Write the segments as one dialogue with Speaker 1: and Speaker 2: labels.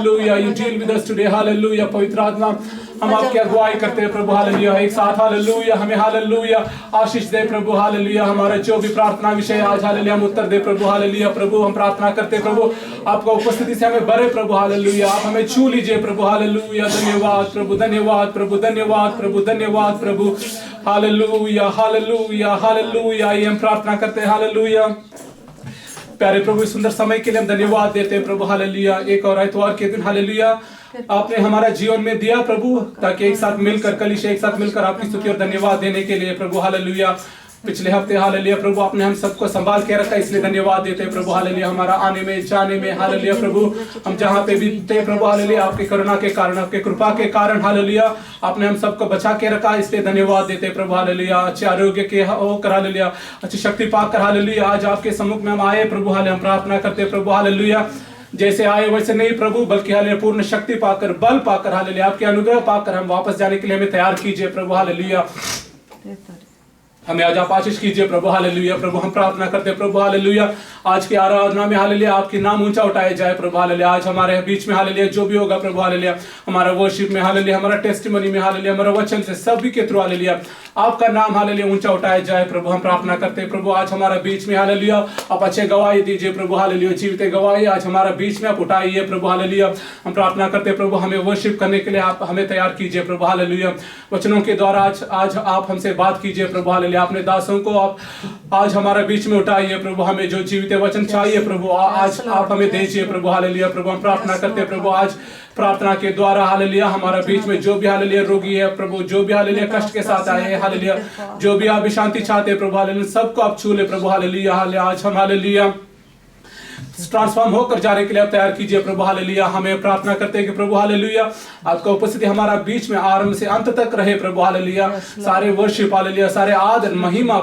Speaker 1: Hallelujah, you deal with us today, hallelujah. पवित्र आत्मा हम आपकी अगुवाई करते हैं प्रभु, हालेलुया। एक साथ हालेलुया हमें हालेलुया आशीष दे प्रभु, हालेलुया। हमारा जो भी प्रार्थना विषय आज हालेलुया हम उत्तर दे प्रभु, हालेलुया। प्रभु हम प्रार्थना करते हैं प्रभु, आपका उपस्थिति से हमें भरे प्रभु, हालेलुया। आप हमें छू लीजिए प्रभु, हालेलुया। धन्यवाद प्रभु, धन्यवाद प्रभु, धन्यवाद प्रभु, धन्यवाद प्रभु, हालेलुया, हालेलुया, हालेलुया। ये हम प्रार्थना करते हैं, हालेलुया। प्यारे प्रभु इस सुंदर समय के लिए हम धन्यवाद देते हैं प्रभु, हालेलुया। एक और आइतवार के दिन हालेलुया आपने हमारा जीवन में दिया प्रभु, ताकि एक साथ मिलकर कलीसिया एक साथ मिलकर आपकी स्तुति और धन्यवाद देने के लिए प्रभु, हालेलुया। पिछले हफ्ते हालेलुया प्रभु आपने हम सबको संभाल के रखा, इसलिए धन्यवाद देते हैं प्रभु, हालेलुया। हमारा आने में जाने में हालेलुया प्रभु हम जहाँ पे भी थे प्रभु, हालेलुया आपके करुणा के कारण, आपके कृपा के कारण हालेलुया आपने हम सबको बचा के रखा, इसलिए धन्यवाद देते हैं प्रभु, हालेलुया। अच्छे आरोग्य के होकर हालेलुया, अच्छी शक्ति पाकर हालेलुया आज आपके सम्मुख में हम आए प्रभु, हालेलुया। हम प्रार्थना करते प्रभु, हालेलुया जैसे आए वैसे नहीं प्रभु, बल्कि हालेलुया पूर्ण शक्ति पाकर, बल पाकर, हालेलुया आपके अनुग्रह पाकर हम वापस जाने के लिए हमें तैयार कीजिए प्रभु, हालेलुया। हमें आज आप आशीष कीजिए प्रभु, हालेलुया। प्रभु हम प्रार्थना करते हैं प्रभु, हालेलुया आज की आराधना में हालेलुया आपके नाम ऊंचा उठाया जाए प्रभु, हालेलुया। आज हमारे बीच में हालेलुया जो भी होगा प्रभु, हालेलुया हमारा वर्शिप में हालेलुया, हमारा टेस्टिमनी में हालेलुया, हमारा वचन से सभी के थ्रू हालेलुया आपका नाम हालेलुया ऊंचा उठाया जाए प्रभु। हम प्रार्थना करते हैं प्रभु आज हमारा बीच में हालेलुया आप अच्छे गवाही दीजिए प्रभु, हालेलुया। जीवित गवाही आज हमारा बीच में आप उठाइए प्रभु, हालेलुया। हम प्रार्थना करते हैं प्रभु हमें वर्शिप करने के लिए आप हमें तैयार कीजिए प्रभु, हालेलुया। वचनों के द्वारा आज आप हमसे बात कीजिए प्रभु, हालेलुया। अपने दासों को आप आज हमारे बीच में उठाइए प्रभु, हमें जो जीवित वचन चाहिए प्रभु आज आप हमें दीजिए प्रभु, हालेलुया। प्रभु हम प्रार्थना करते हैं प्रभु आज प्रार्थना के द्वारा हालेलुया हमारा बीच में जो भी हालेलुया रोगी है प्रभु, जो भी हालेलुया कष्ट के साथ आए हैं हालेलुया, जो भी आप शांति चाहते हैं प्रभु, हालेलुया सबको आप छू ले प्रभु, हालेलुया। आज हम हालेलुया ट्रांसफॉर्म होकर जाने के लिए आप तैयार कीजिए प्रभु, हालेलुया। हमें प्रार्थना करते हैं कि प्रभु हालेलुया आपका उपस्थिति हमारा बीच में आरंभ से अंत तक रहे प्रभु, हालेलुया। सारे वर्शिप हालेलुया, सारे आदर महिमा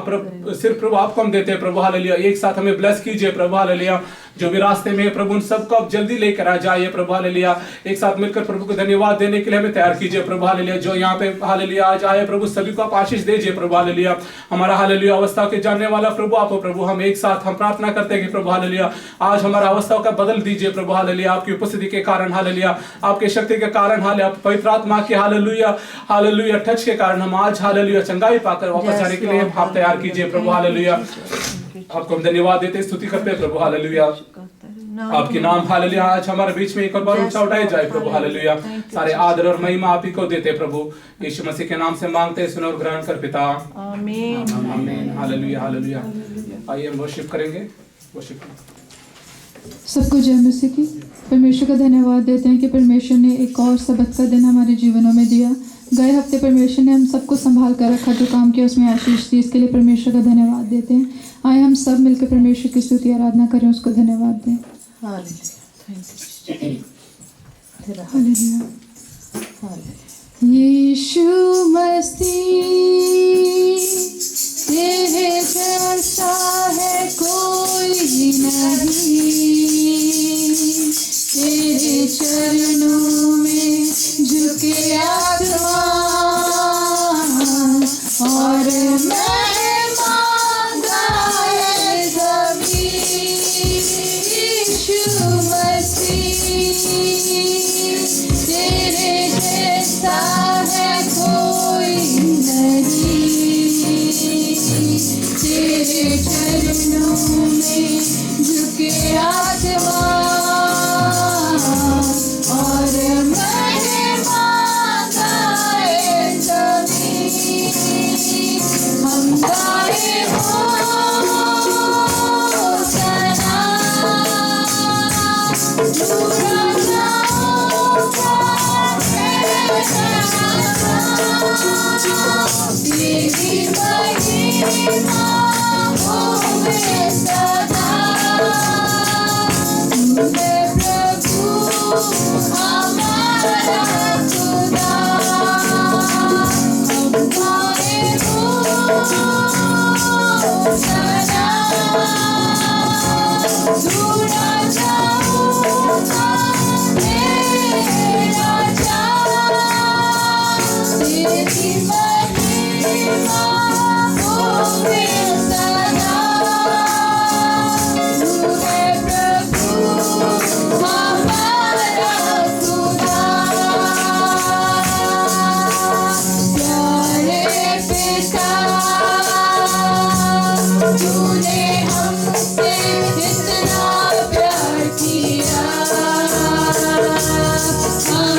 Speaker 1: सिर्फ प्रभु आपको हम देते हैं प्रभु, हालेलुया। एक साथ हमें ब्लेस कीजिए प्रभु, हालेलुया। जो भी रास्ते में प्रभु उन सबको आप जल्दी लेकर आ जाइए प्रभु, हालेलुया। एक साथ मिलकर प्रभु को धन्यवाद देने के लिए हमें तैयार कीजिए प्रभु, हालेलुया। जो यहाँ पे हालेलुया आज आए प्रभु सभी को आप आशीष दीजिए प्रभु, हालेलुया। हमारा हालेलुया अवस्था के जानने वाला प्रभु आप हो प्रभु। हम एक साथ हम प्रार्थना करते हैं कि प्रभु हालेलुया आज हमारा अवस्थाओं का बदल दीजिए प्रभु, हालेलुया। आपकी उपस्थिति के कारण हालेलुया, आपके शक्ति के कारण हालेलुया, पवित्र आत्मा के हालेलुया हालेलुया टच के कारण हम आज हालेलुया चंगाई पाकर वापस जाने के लिए आप तैयार कीजिए प्रभु, हालेलुया। आपको हम धन्यवाद देते स्तुति करते हैं प्रभु, हालेलुया। आपके नाम हालेलुया आज हमारे बीच में एक और बार ऊंचा उठाया जाए प्रभु, हालेलुया। सारे आदर और महिमा आप ही को देते प्रभु, यीशु मसीह के नाम से मांगते हैं, सुनो और ग्रहण कर पिता, आमीन आमीन, हालेलुया हालेलुया। आइए हम वर्शिप करेंगे, वर्शिप।
Speaker 2: सबको जय मसीह की। परमेश्वर का धन्यवाद देते हैं कि परमेश्वर ने एक और सबक का दिन हमारे जीवनों में दिया। गए हफ्ते परमेश्वर ने हम सबको संभाल कर रखा, जो काम किया उसमें आशीष दी, इसके लिए परमेश्वर का धन्यवाद देते हैं। आए हम सब मिलकर परमेश्वर की स्तुति आराधना करें, उसको धन्यवाद दें। यीशु मसीह तेरे जैसा है कोई नहीं, तेरे चरणों में झुके आसमान और मैं मांगा है ज़मीन। यीशु मसीह तेरे जैसा है कोई नहीं, तेरे चरणों में झुके आसमान और मैंने मांगा है ज़मीन। हम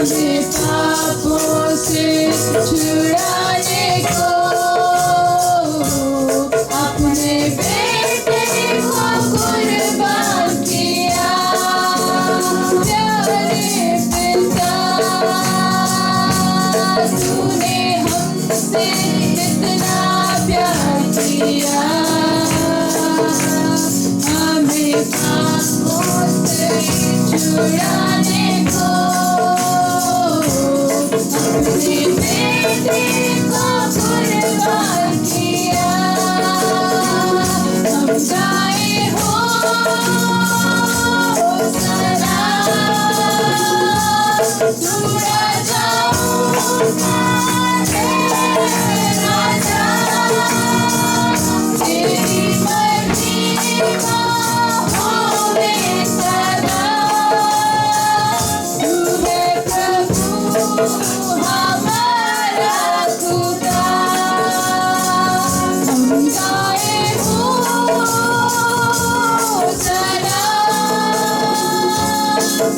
Speaker 2: हमें पापों से छुड़ाने को अपने बेटे को कुर्बान किया। प्यारे पिता, तूने हमसे इतना प्यार किया, हमें पापों से छुड़ाने को अपने बेटे को कुर्बान किया। हम गाए होशाना, तू राजा राजा, तेरी मर्जी होवे सदा। तू है प्रभु हमारा खुदा। हम गाए होशाना,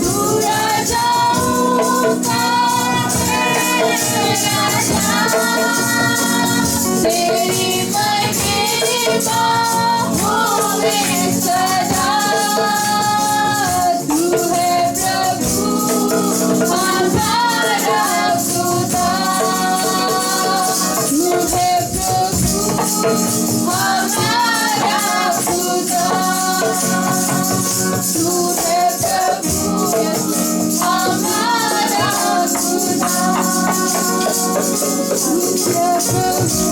Speaker 2: तू राजाओं का राजा, तेरी महिमा होवे सदा। तू है प्रभु हमारा खुदा। तू है प्रभु हमारा खुदा। तू है प्रभु हमारा खुदा। तू है प्रभु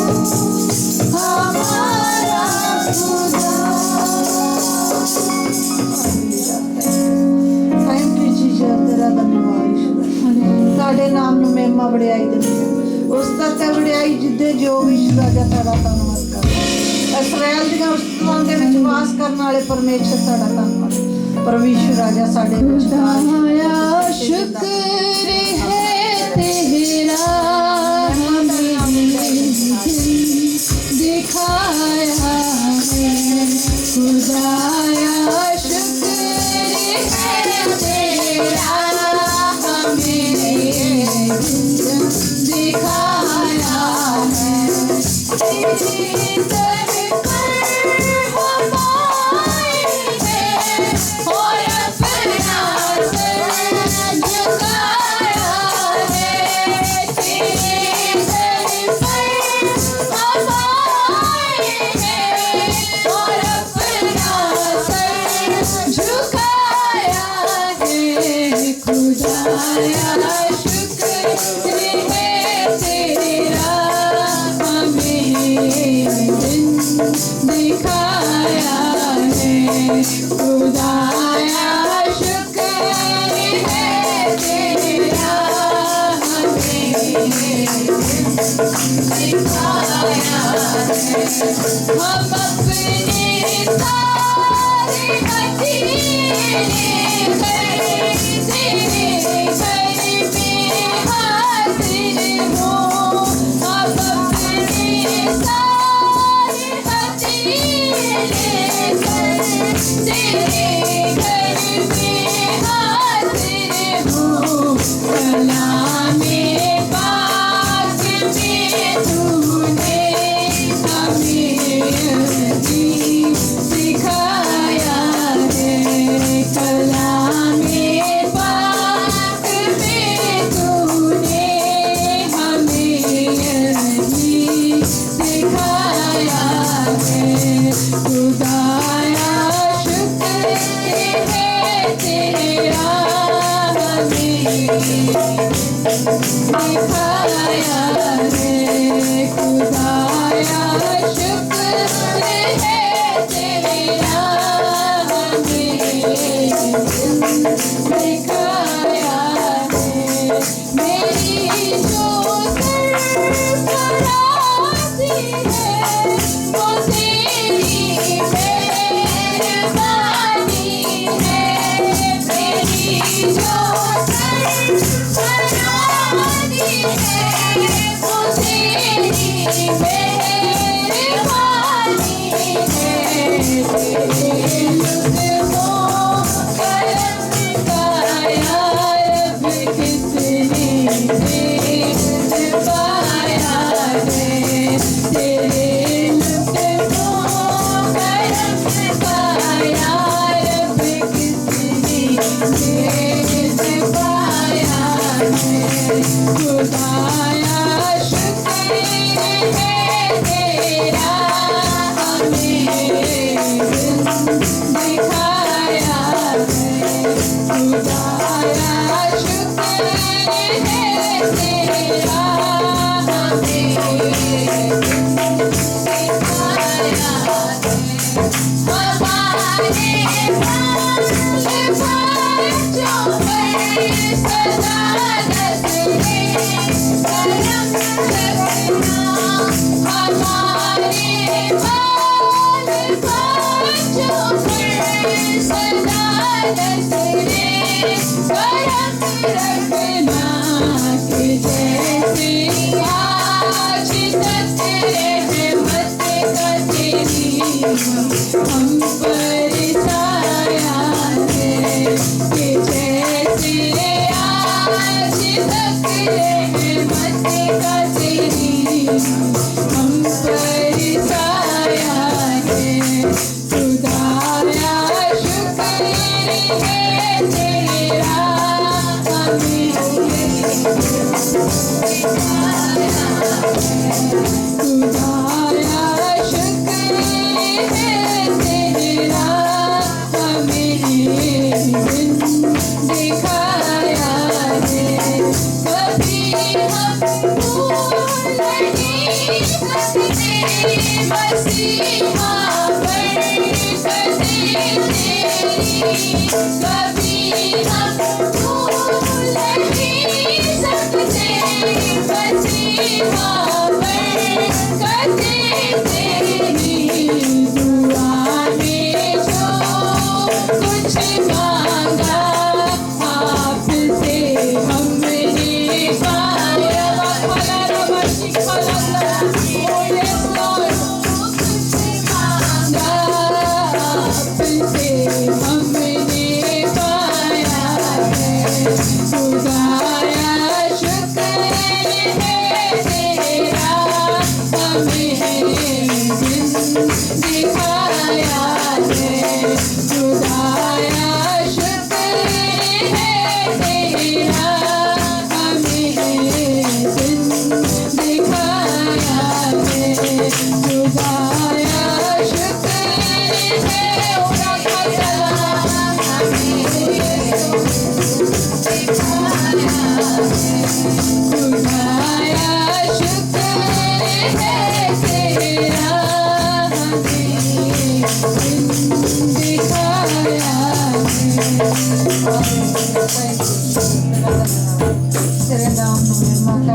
Speaker 2: हमारा खुदा।
Speaker 3: थैंक यू जीजा, तेरा धन्यवाद ईश्वर। ਤੁਹਾਡੇ ਨਾਮ ਨੂੰ ਮਹਿਮਾ ਵਡਿਆਈ ਦਿੰਦੇ ਉਸ ਤੱਕ ਤੇ ਵਡਿਆਈ ਜਿੱਦੇ ਜੋ ਵੀ ਈਸ਼ਵਰ ਦਾ ਤੁਹਾਡਾ ਧੰਨਵਾਦ ਕਰਦੇ। ਇਸਰਾਇਲ ਦੀਆਂ ਉਸਤਾਂ ਦੇ ਵਿੱਚ ਵਾਸ ਕਰਨ ਵਾਲੇ ਪਰਮੇਸ਼ਰ ਤੁਹਾਡਾ ਧੰਨਵਾਦ। ਪਰਮੇਸ਼ਰ ਰਾਜਾ ਸਾਡੇ
Speaker 2: खुदाया शुक्र है तेरा, हमें दिखाया है। खुदाया शुक्र है तेरा, हमें दिखाया है। तेरी तरफ पर हम आए हैं और अपना सर झुकाया है। तेरी तरफ पर हम आए हैं और अपना सर झुकाया है। खुदाया शुक्र है तेरा, हमें दिखाया है। खुदाया शुक्र है तेरा, हमें दिखाया है। हम अपने सारे हथेली तेरे घर में हाजिर हो। हम अपने सारे हथेली तेरे घर में हाजिर हो। कलामे पाक में तूने हमें सिखाया है। कलामे पाक में तूने हमें सिखाया है। खुदाया शुक्र है तेरा, हमें दिखाया है। खुदाया शुक्र है तेरा, हमें दिखाया है। मेरी जो सरफराजी है वो तेरी मेहरबानी है। मेरी जो सरफराजी है वो तेरी मेहरबानी है। तेरे लुत्फ़ो करम का या रब कितनी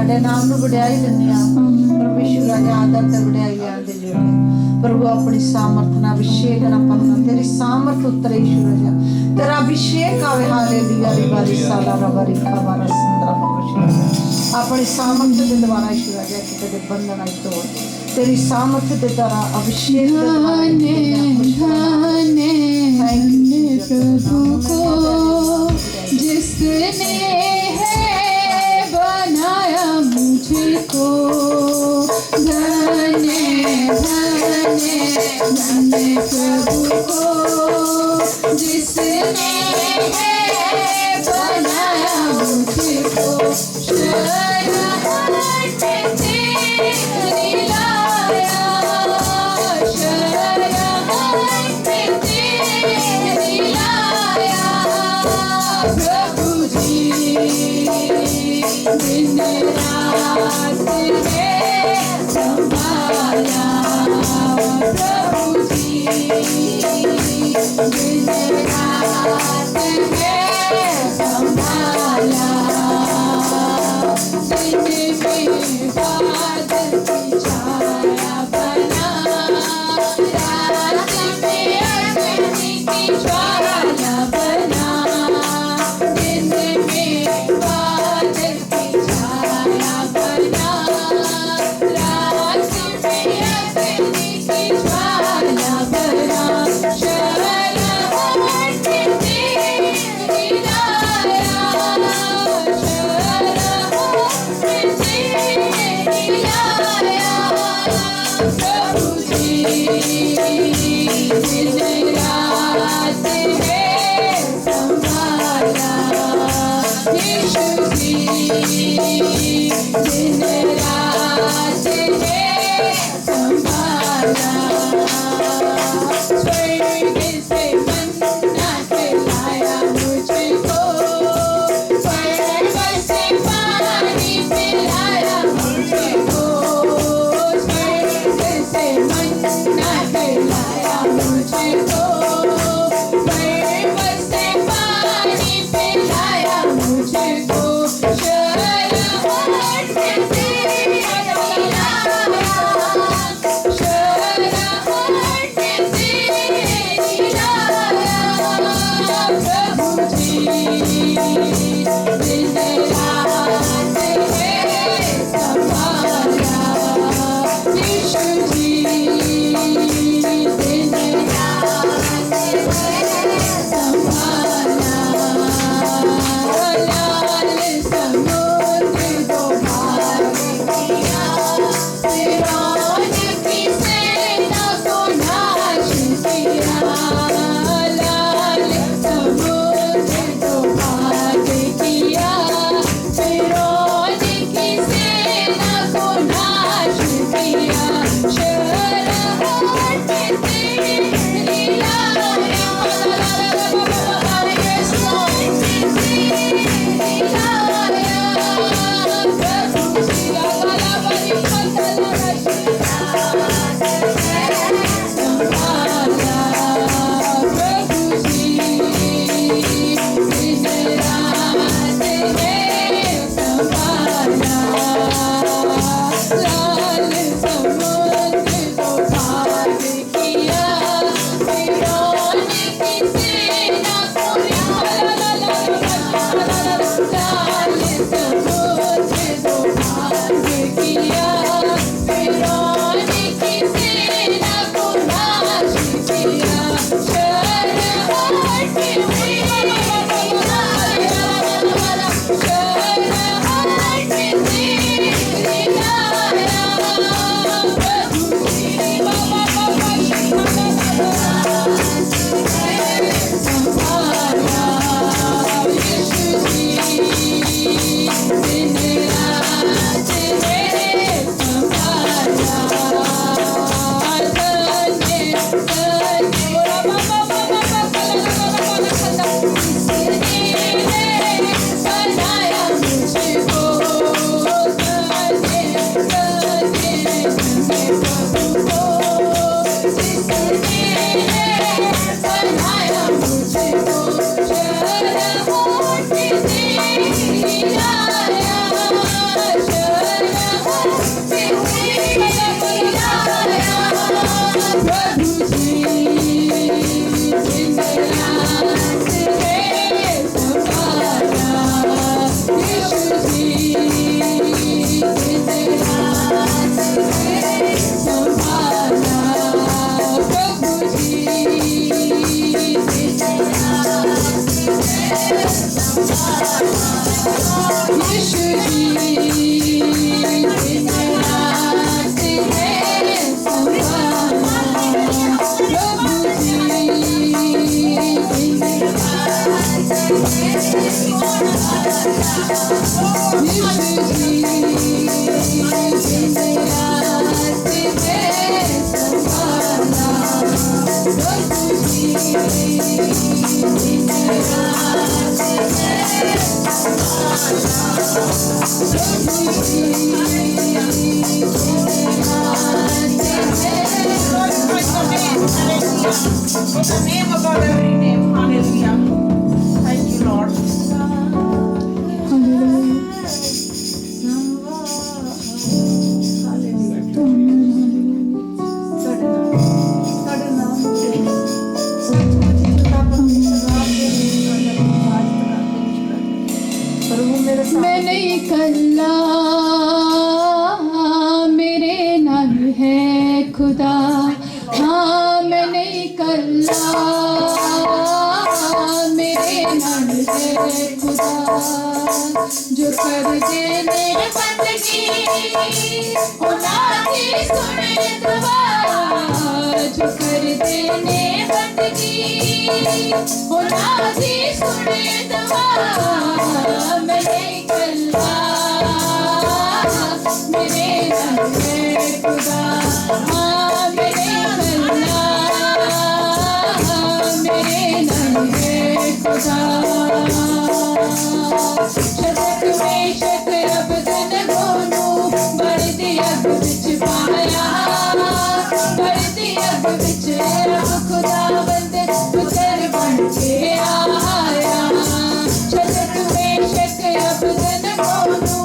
Speaker 3: तेरे नाम ਨੂੰ ਵਡਿਆਈ ਦਿੰਦੇ ਆ ਪਰਮੇਸ਼ਵਰ ਰਾਜਾ ਆਦਰ ਤੇ ਵਡਿਆਈ ਆਂਦੇ ਜਿਹੜੇ प्रभु अपनी सामर्थ ना अभिषेक ना पन्ना तेरी सामर्थ उतरे ईश्वर राजा तेरा अभिषेक आवे हालेलुया रिबारी साला रबारी खबारा सुंदर पवित्र अपनी सामर्थ दे द्वारा ईश्वर राजा कि ते बंधन आई तोड़ तेरी सामर्थ दे द्वारा अभिषेक धन्य
Speaker 2: प्रभु को जिसने है बनाया मुझको धन्य प्रभु को जिसने है बनाया मुझको शरण तेरी लाया शरण तेरी लाया प्रभु जी दिन रात है संभाला प्रभु जी दिन रात है संभाला दिन में बादल की छाया बना रात में अग्नि की ज्वाला बना दिन में बादल की छाया बना रात में अग्नि की ज्वाला बना शरण तेरी लाया शरण तेरी लाया प्रभु जी दिन रात है संभाला यीशु जी दिन रात है संभाला स्वर्ग से मन्ना खिलाया मुझको पर्वत से पानी पिलाया मुझको स्वर्ग से मन्ना खिलाया मुझको पर्वत से पानी पिलाया मुझको शरण तेरी लाया शरण तेरी लाया प्रभु जी दिन रात है संभाला यीशु जी दिन रात है संभाला लाल
Speaker 3: The name above every name. Hallelujah. Thank you, Lord.
Speaker 2: मैं नहीं कल्ला मेरे नाम है खुदा हाँ मैं नहीं कल्ला मेरे नाम है खुदा जो कर दे मेरे बंदगी खुदा की सुने दुआ जो कर देने बंदगी खुदा की सुने दुआ मैं नहीं कल्ला मेरे नाम है खुदा हाँ मैं नहीं कल्ला मेरे नाम है खुदा शतक में शक रब दिन गोनू बढ़ती अग बिच पाया बढ़ती अग बिच रब खुदा बंदे पुत्र बन के आया शतक में शक रब दिन गोनू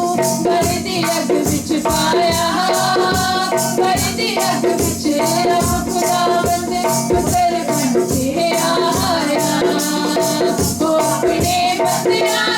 Speaker 2: बढ़ती अग बिच पाया बढ़ती अग बिच रब खुदा बंदे पुत्र बन के आया वो अपने बंदियां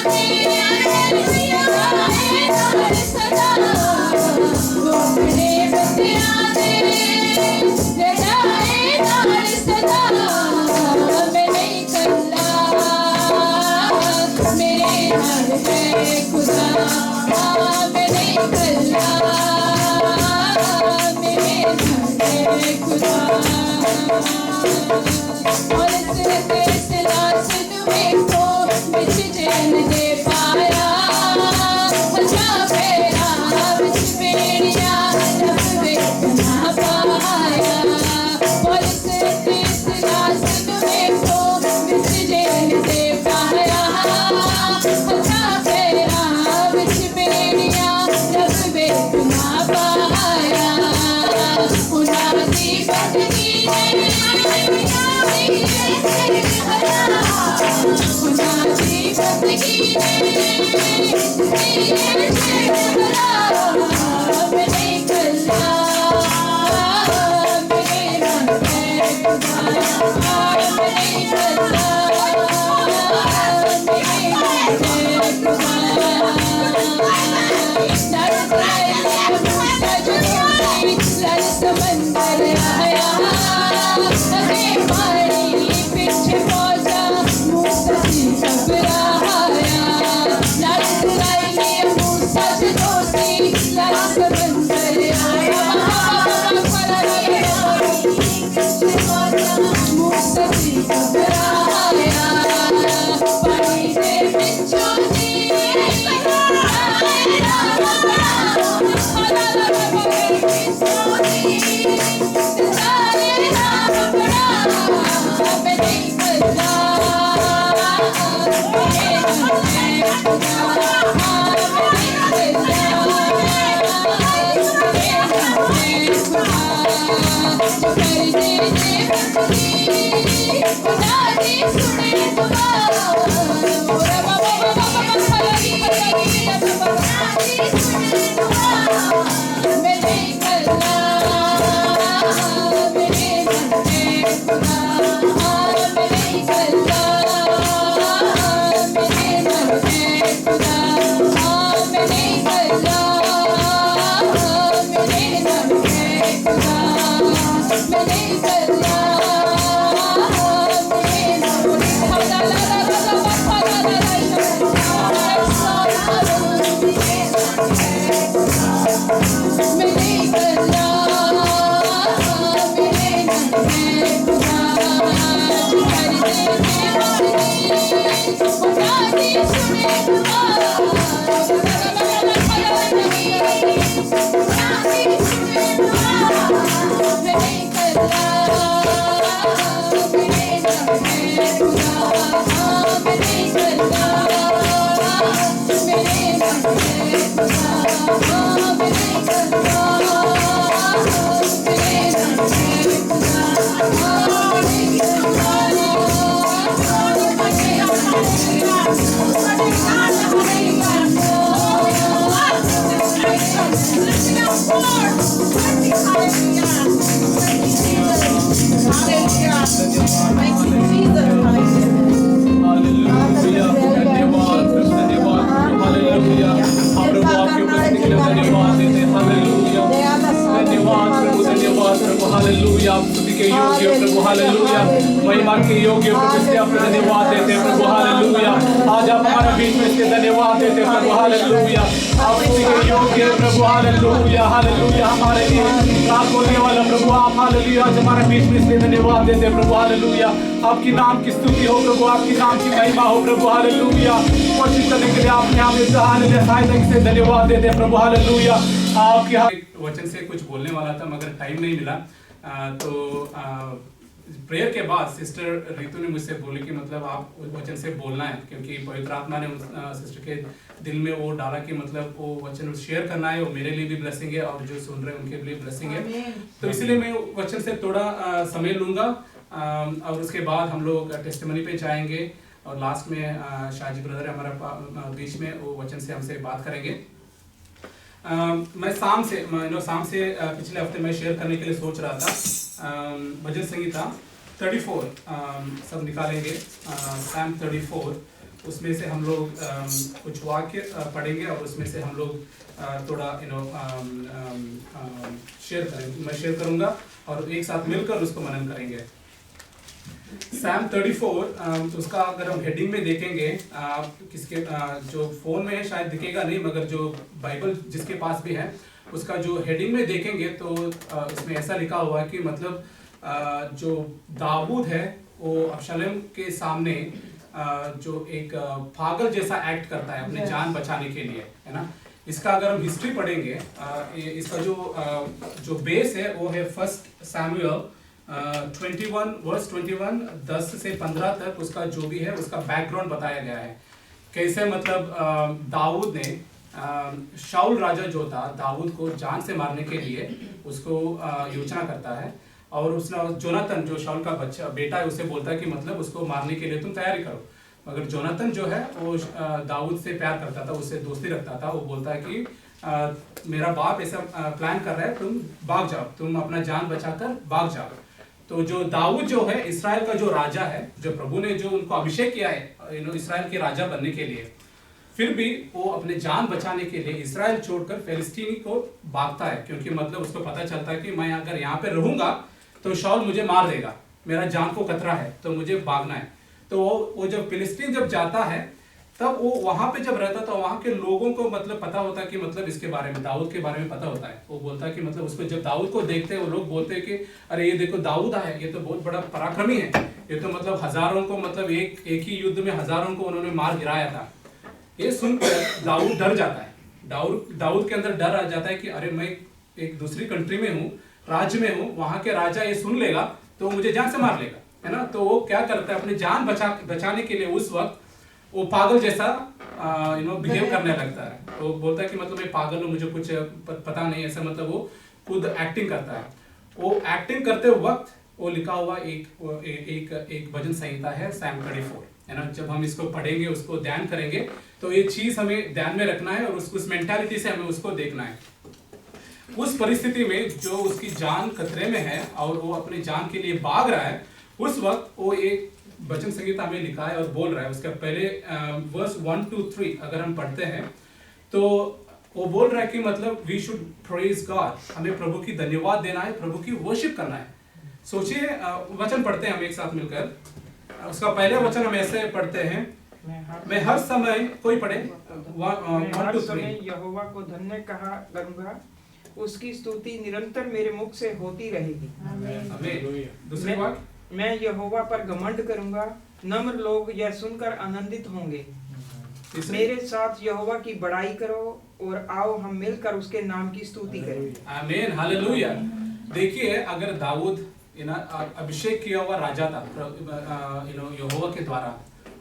Speaker 2: पीछे पहुंचा मुंह से घबराया
Speaker 1: हालेलुया, स्तुति के योग्य प्रभु, हालेलुया, महिमा के योग्य प्रभु, इसलिए आपको धन्यवाद देते हैं प्रभु, हालेलुया। आज आप हमारे बीच में इसलिए धन्यवाद देते हैं प्रभु, हालेलुया। आप स्तुति के योग्य प्रभु, हालेलुया, हालेलुया। हमारे लिए रात बोलने वाला प्रभु आप, हालेलुया, आज हमारे बीच में इसलिए धन्यवाद देते हैं प्रभु, हालेलुया। आपकी नाम की स्तुति हो प्रभु, आपकी नाम की महिमा हो प्रभु, हालेलुया। कोशिश करने के लिए आपने हमें सहायता से धन्यवाद देते हैं प्रभु, हालेलुया। आपके वचन से कुछ बोलने वाला था मगर टाइम नहीं मिला, तो प्रेयर के बाद सिस्टर रितु ने मुझसे बोली कि मतलब आप वचन से बोलना है, क्योंकि पवित्र आत्मा ने सिस्टर के दिल में वो डाला कि मतलब वो वचन शेयर करना है, वो मेरे लिए भी ब्लेसिंग है और जो सुन रहे हैं उनके लिए ब्लेसिंग है। तो इसीलिए मैं वचन से थोड़ा समय लूँगा और उसके बाद हम लोग टेस्टिमनी पे जाएंगे और लास्ट में शाहजी ब्रदर हमारा बीच में वो वचन से हमसे बात करेंगे। मैं शाम से पिछले हफ्ते मैं शेयर करने के लिए सोच रहा था भजन संगीता 34 सब निकालेंगे, सैम 34, उसमें से हम लोग कुछ वाक्य पढ़ेंगे और उसमें से हम लोग थोड़ा शेयर करेंगे, मैं शेयर करूंगा और एक साथ मिलकर उसको मनन करेंगे। सैम 34 उसका अगर हम हेडिंग में देखेंगे, किसके जो फोन में है शायद दिखेगा नहीं, मगर जो बाइबल जिसके पास भी है उसका जो हेडिंग में देखेंगे तो इसमें ऐसा लिखा हुआ है कि मतलब जो दाऊद है वो अब्शालोम के सामने जो एक पागल जैसा एक्ट करता है अपने जान बचाने के लिए, है ना। इसका अगर हम हिस्ट्री पढ़ेंगे, इसका जो बेस है वो है 1 सैमुएल 21 वर्स 21 10 से 15 तक उसका जो भी है उसका बैकग्राउंड बताया गया है। कैसे मतलब दाऊद ने शाऊल राजा जो था दाऊद को जान से मारने के लिए उसको योजना करता है और उसने जोनाथन जो शाऊल का बेटा है उसे बोलता है कि मतलब उसको मारने के लिए तुम तैयारी करो, मगर जोनाथन जो है वो दाऊद से प्यार करता था, उससे दोस्ती रखता था। वो बोलता है कि मेरा बाप ऐसा प्लान कर रहा है, तुम भाग जाओ, तुम अपना जान बचाकर भाग जाओ। तो जो दाऊद जो है इस्राएल का जो राजा है, जो प्रभु ने जो उनको अभिषेक किया है इस्राएल के राजा बनने के लिए, फिर भी वो अपने जान बचाने के लिए इस्राएल छोड़कर फिलिस्तीनी को भागता है, क्योंकि मतलब उसको पता चलता है कि मैं अगर यहाँ पे रहूंगा तो शाऊल मुझे मार देगा, मेरा जान को खतरा है, तो मुझे भागना है। तो वो जब फिलिस्तीन जब जाता है तब वो वहां पे जब रहता था वहां के लोगों को मतलब पता होता है कि मतलब इसके बारे में दाऊद के बारे में पता होता है। वो बोलता है कि मतलब उसको जब दाऊद को देखते हैं वो लोग बोलते हैं कि अरे ये देखो दाऊद आया, ये तो बहुत बड़ा पराक्रमी है, ये तो मतलब हजारों को मतलब एक ही युद्ध में हजारों को उन्होंने मार गिराया था। ये सुनकर दाऊद डर जाता है, दाऊद के अंदर डर आ जाता है कि अरे मैं एक दूसरी कंट्री में हूँ, राज्य में हूँ, वहां के राजा ये सुन लेगा तो मुझे जान से मार लेगा, है ना। तो वो क्या करता है अपनी जान बचाने के लिए उस वक्त वो पागल जैसा बिहेव करने लगता है। तो बोलता है कि मतलब मैं पागल हूँ, मुझे कुछ पता नहीं, ऐसा मतलब वो खुद एक्टिंग करता है। वो एक्टिंग करते वक्त वो लिखा हुआ एक भजन संहिता है सैम 34, है ना। जब हम इसको पढ़ेंगे उसको ध्यान करेंगे तो ये चीज हमें ध्यान में रखना है और उस मेंटालिटी से हमें उसको देखना है। उस परिस्थिति में जो उसकी जान खतरे में है और वो अपनी जान के लिए भाग रहा है, उस वक्त वो एक वचन संगीता में लिखा है और बोल रहा है। उसका पहले वर्स 1 to 3 अगर हम पढ़ते हैं तो वो बोल रहा है कि मतलब वी शुड प्रेज गॉड, हमें प्रभु की धन्यवाद देना है, प्रभु की वर्शिप करना है। सोचिए वचन पढ़ते हैं हम एक साथ मिलकर। उसका पहले वचन हम ऐसे पढ़ते हैं, मैं हर समय, कोई पढ़े 1 to 3।
Speaker 4: यहोवा को धन्य कहा करूंगा, उसकी स्तुति निरंतर मेरे मुख से होती रहेगी।
Speaker 1: आमीन। दूसरी बात,
Speaker 4: मैं यहोवा पर घमंड करूंगा, नम्र लोग यह सुनकर आनंदित होंगे। मेरे साथ यहोवा की बड़ाई करो और आओ हम मिलकर उसके नाम की स्तुति करें।
Speaker 1: आमीन, हालेलुया। देखिए अगर दाऊद अभिषेक किया हुआ राजा था यहोवा के द्वारा,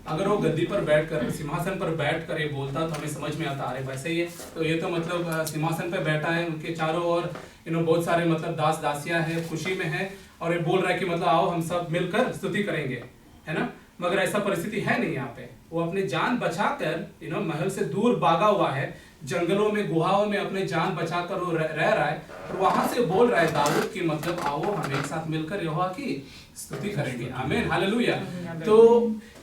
Speaker 1: अगर वो गद्दी पर बैठकर सिंहासन पर बैठकर ये बोलता तो हमें समझ में आता, अरे वैसे ही है तो ये तो मतलब सिंहासन पर बैठा है, उनके चारों ओर बहुत सारे मतलब दास दासियां हैं, खुशी में है और ये बोल रहा है कि मतलब आओ हम सब मिलकर स्तुति करेंगे, है ना। मगर ऐसा परिस्थिति है नहीं यहाँ पे। वो अपनी जान बचाकर महल से दूर भागा हुआ है जंगलों में गुहाओं में अपने जान बचाकर वो रह रहा है, और वहां से बोल रहा है दाऊद कि मतलब आओ हम एक साथ मिलकर यहोवा की स्तुति करेंगे। आमीन, हालेलुया। तो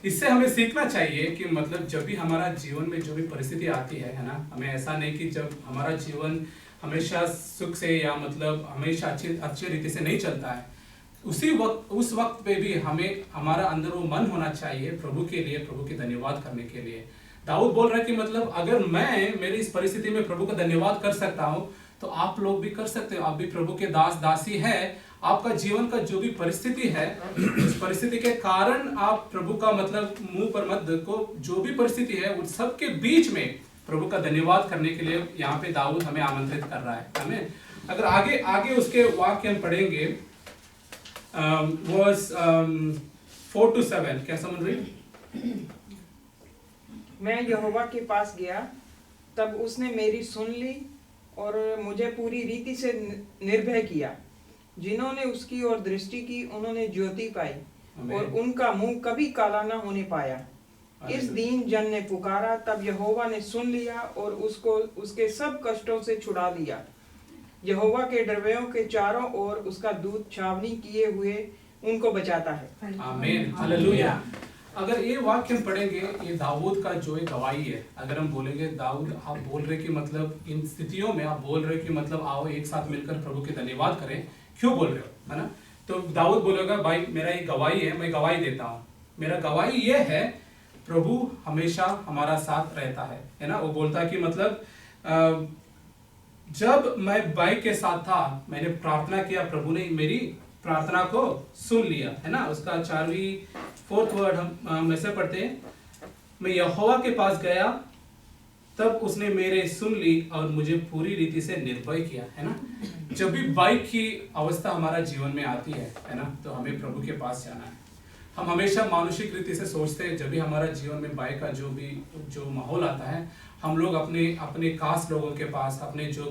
Speaker 1: इससे हमें सीखना चाहिए कि मतलब जब भी हमारा जीवन में जो भी परिस्थिति आती है ना, हमें ऐसा नहीं कि जब हमारा जीवन हमेशा सुख से या मतलब हमेशा अच्छी रीति से नहीं चलता है, उस वक्त पे भी हमें हमारा अंदर वो मन होना चाहिए प्रभु के लिए, प्रभु की धन्यवाद करने के लिए। दाऊद बोल रहा है कि मतलब अगर मैं मेरी इस परिस्थिति में प्रभु का धन्यवाद कर सकता हूँ तो आप लोग भी कर सकते हो। आप भी प्रभु के दास दासी है। आपका जीवन का जो भी परिस्थिति है, उस परिस्थिति के कारण आप प्रभु का मतलब मुंह पर मत देखो। जो भी परिस्थिति है उन सब के बीच में प्रभु का धन्यवाद करने के लिए यहाँ पे दाऊद हमें आमंत्रित कर रहा है। हमें अगर आगे उसके वाक्य हम पढ़ेंगे, वर्स 4 to 7, क्या समझ रही?
Speaker 4: मैं यहोवा के पास गया, तब उसने मेरी सुन ली और मुझे पूरी रीति से निर्भय किया। जिन्होंने उसकी ओर दृष्टि की उन्होंने ज्योति पाई और उनका मुंह कभी काला न होने पाया। इस दीन जन ने पुकारा, तब यहोवा ने सुन लिया और उसको उसके सब कष्टों से छुड़ा लिया। यहोवा के डरवैयों के चारों ओर उसका दूत छावनी किए हुए उनको बचाता है।
Speaker 1: आमीन, हालेलुया। अगर ये वाक्य हम पढ़ेंगे, ये दाऊद का जो एक गवाही है। अगर हम बोलेंगे दाऊद, आप बोल रहे कि मतलब इन स्थितियों में आप बोल रहे कि मतलब आओ एक साथ मिलकर प्रभु के धन्यवाद करें, क्यों बोल रहे हो, है ना? तो दाऊद बोलेगा भाई मेरा एक गवाही है, मैं गवाही देता हूँ। मेरा गवाही ये है प्रभु हमेशा हमारा साथ रहता है ना? वो बोलता है कि मतलब जब मैं भाई के साथ था मैंने प्रार्थना किया, प्रभु ने मेरी प्रार्थना को सुन लिया, है ना? उसका 4th वर्ड हम ऐसे पढ़ते हैं, मैं यहोवा के पास गया तब उसने मेरे सुन ली और मुझे पूरी रीति से निर्भय किया, है ना? जब भी भाई की अवस्था हमारा जीवन में आती है ना, तो हमें प्रभु के पास जाना है। हम हमेशा मानुषिक रीति से सोचते हैं, जब भी हमारा जीवन में भाई का जो माहौल आता है, हम लोग अपने खास लोगों के पास, अपने जो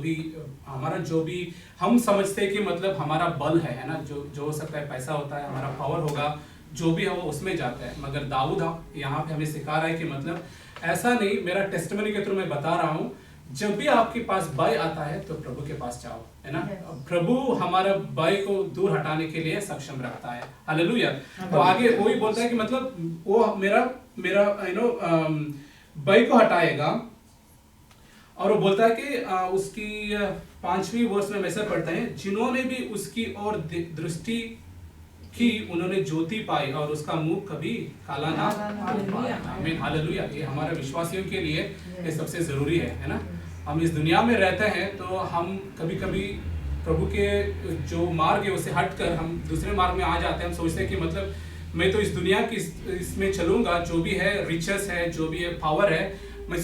Speaker 1: भी हम समझते हैं कि मतलब हमारा बल है ना, जो हो सकता है पैसा होता है, हमारा पावर होगा, जो भी है वो उसमें जाता है। मगर दाऊद यहाँ पे हमें सिखा रहा है कि मतलब ऐसा नहीं। मेरा टेस्टिमनी के थ्रू मैं बता रहा हूँ, जब भी आपके पास भय आता है तो प्रभु के पास जाओ, है ना? प्रभु हमारा भय को दूर हटाने के लिए सक्षम रखता है। हालेलुया। तो आगे वही बोलता है कि मतलब वो मेरा भय को हटाएगा। और वो बोलता है कि उसकी 5वीं वर्ष में वैसे पढ़ते हैं, जिन्होंने भी उसकी ओर दृष्टि की उन्होंने ज्योति पाई और उसका मुंह कभी काला ना हुआ। आमीन, हालेलुया। ये हमारे विश्वासियों के लिए ये सबसे जरूरी है ना? हम इस दुनिया में रहते हैं तो हम कभी प्रभु के जो मार्ग है उसे हटकर हम दूसरे मार्ग में आ जाते हैं। हम सोचते हैं कि मतलब मैं तो इस दुनिया की इसमें चलूंगा, जो भी है रिचेस है, जो भी है पावर है,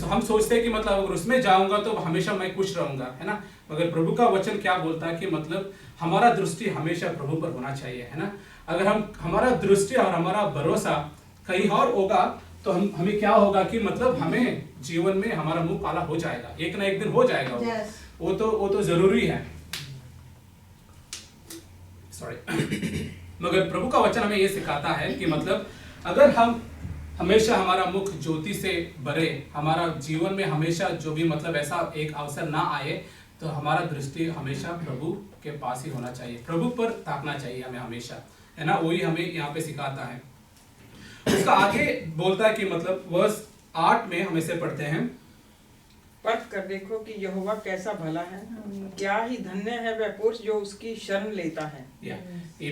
Speaker 1: हम सोचते हैं कि मतलब अगर उसमें जाऊंगा तो हमेशा मैं खुश रहूंगा, है ना? मगर प्रभु का वचन क्या बोलता है कि मतलब हमारा दृष्टि हमेशा प्रभु पर होना चाहिए, है ना? अगर हमारा दृष्टि और हमारा भरोसा कहीं और होगा तो हमें क्या होगा कि मतलब हमें जीवन में हमारा मुंह काला हो जाएगा, एक ना एक दिन हो जाएगा। वो तो जरूरी है। सॉरी। मगर प्रभु का वचन हमें ये सिखाता है कि मतलब अगर हम हमेशा हमारा मुख ज्योति से भरे, हमारा जीवन में हमेशा जो भी मतलब ऐसा एक अवसर ना आए, तो हमारा दृष्टि हमेशा प्रभु के पास ही होना चाहिए, प्रभु पर ताकना चाहिए हमें हमेशा, है ना? वही हमें यहाँ पे सिखाता है। उसका आगे बोलता है कि मतलब वर्ष 8 में हम इसे पढ़ते हैं,
Speaker 4: परख कर देखो कि यहोवा कैसा भला है, क्या ही धन्य है वह पुरुष जो उसकी शरण लेता है।
Speaker 1: ये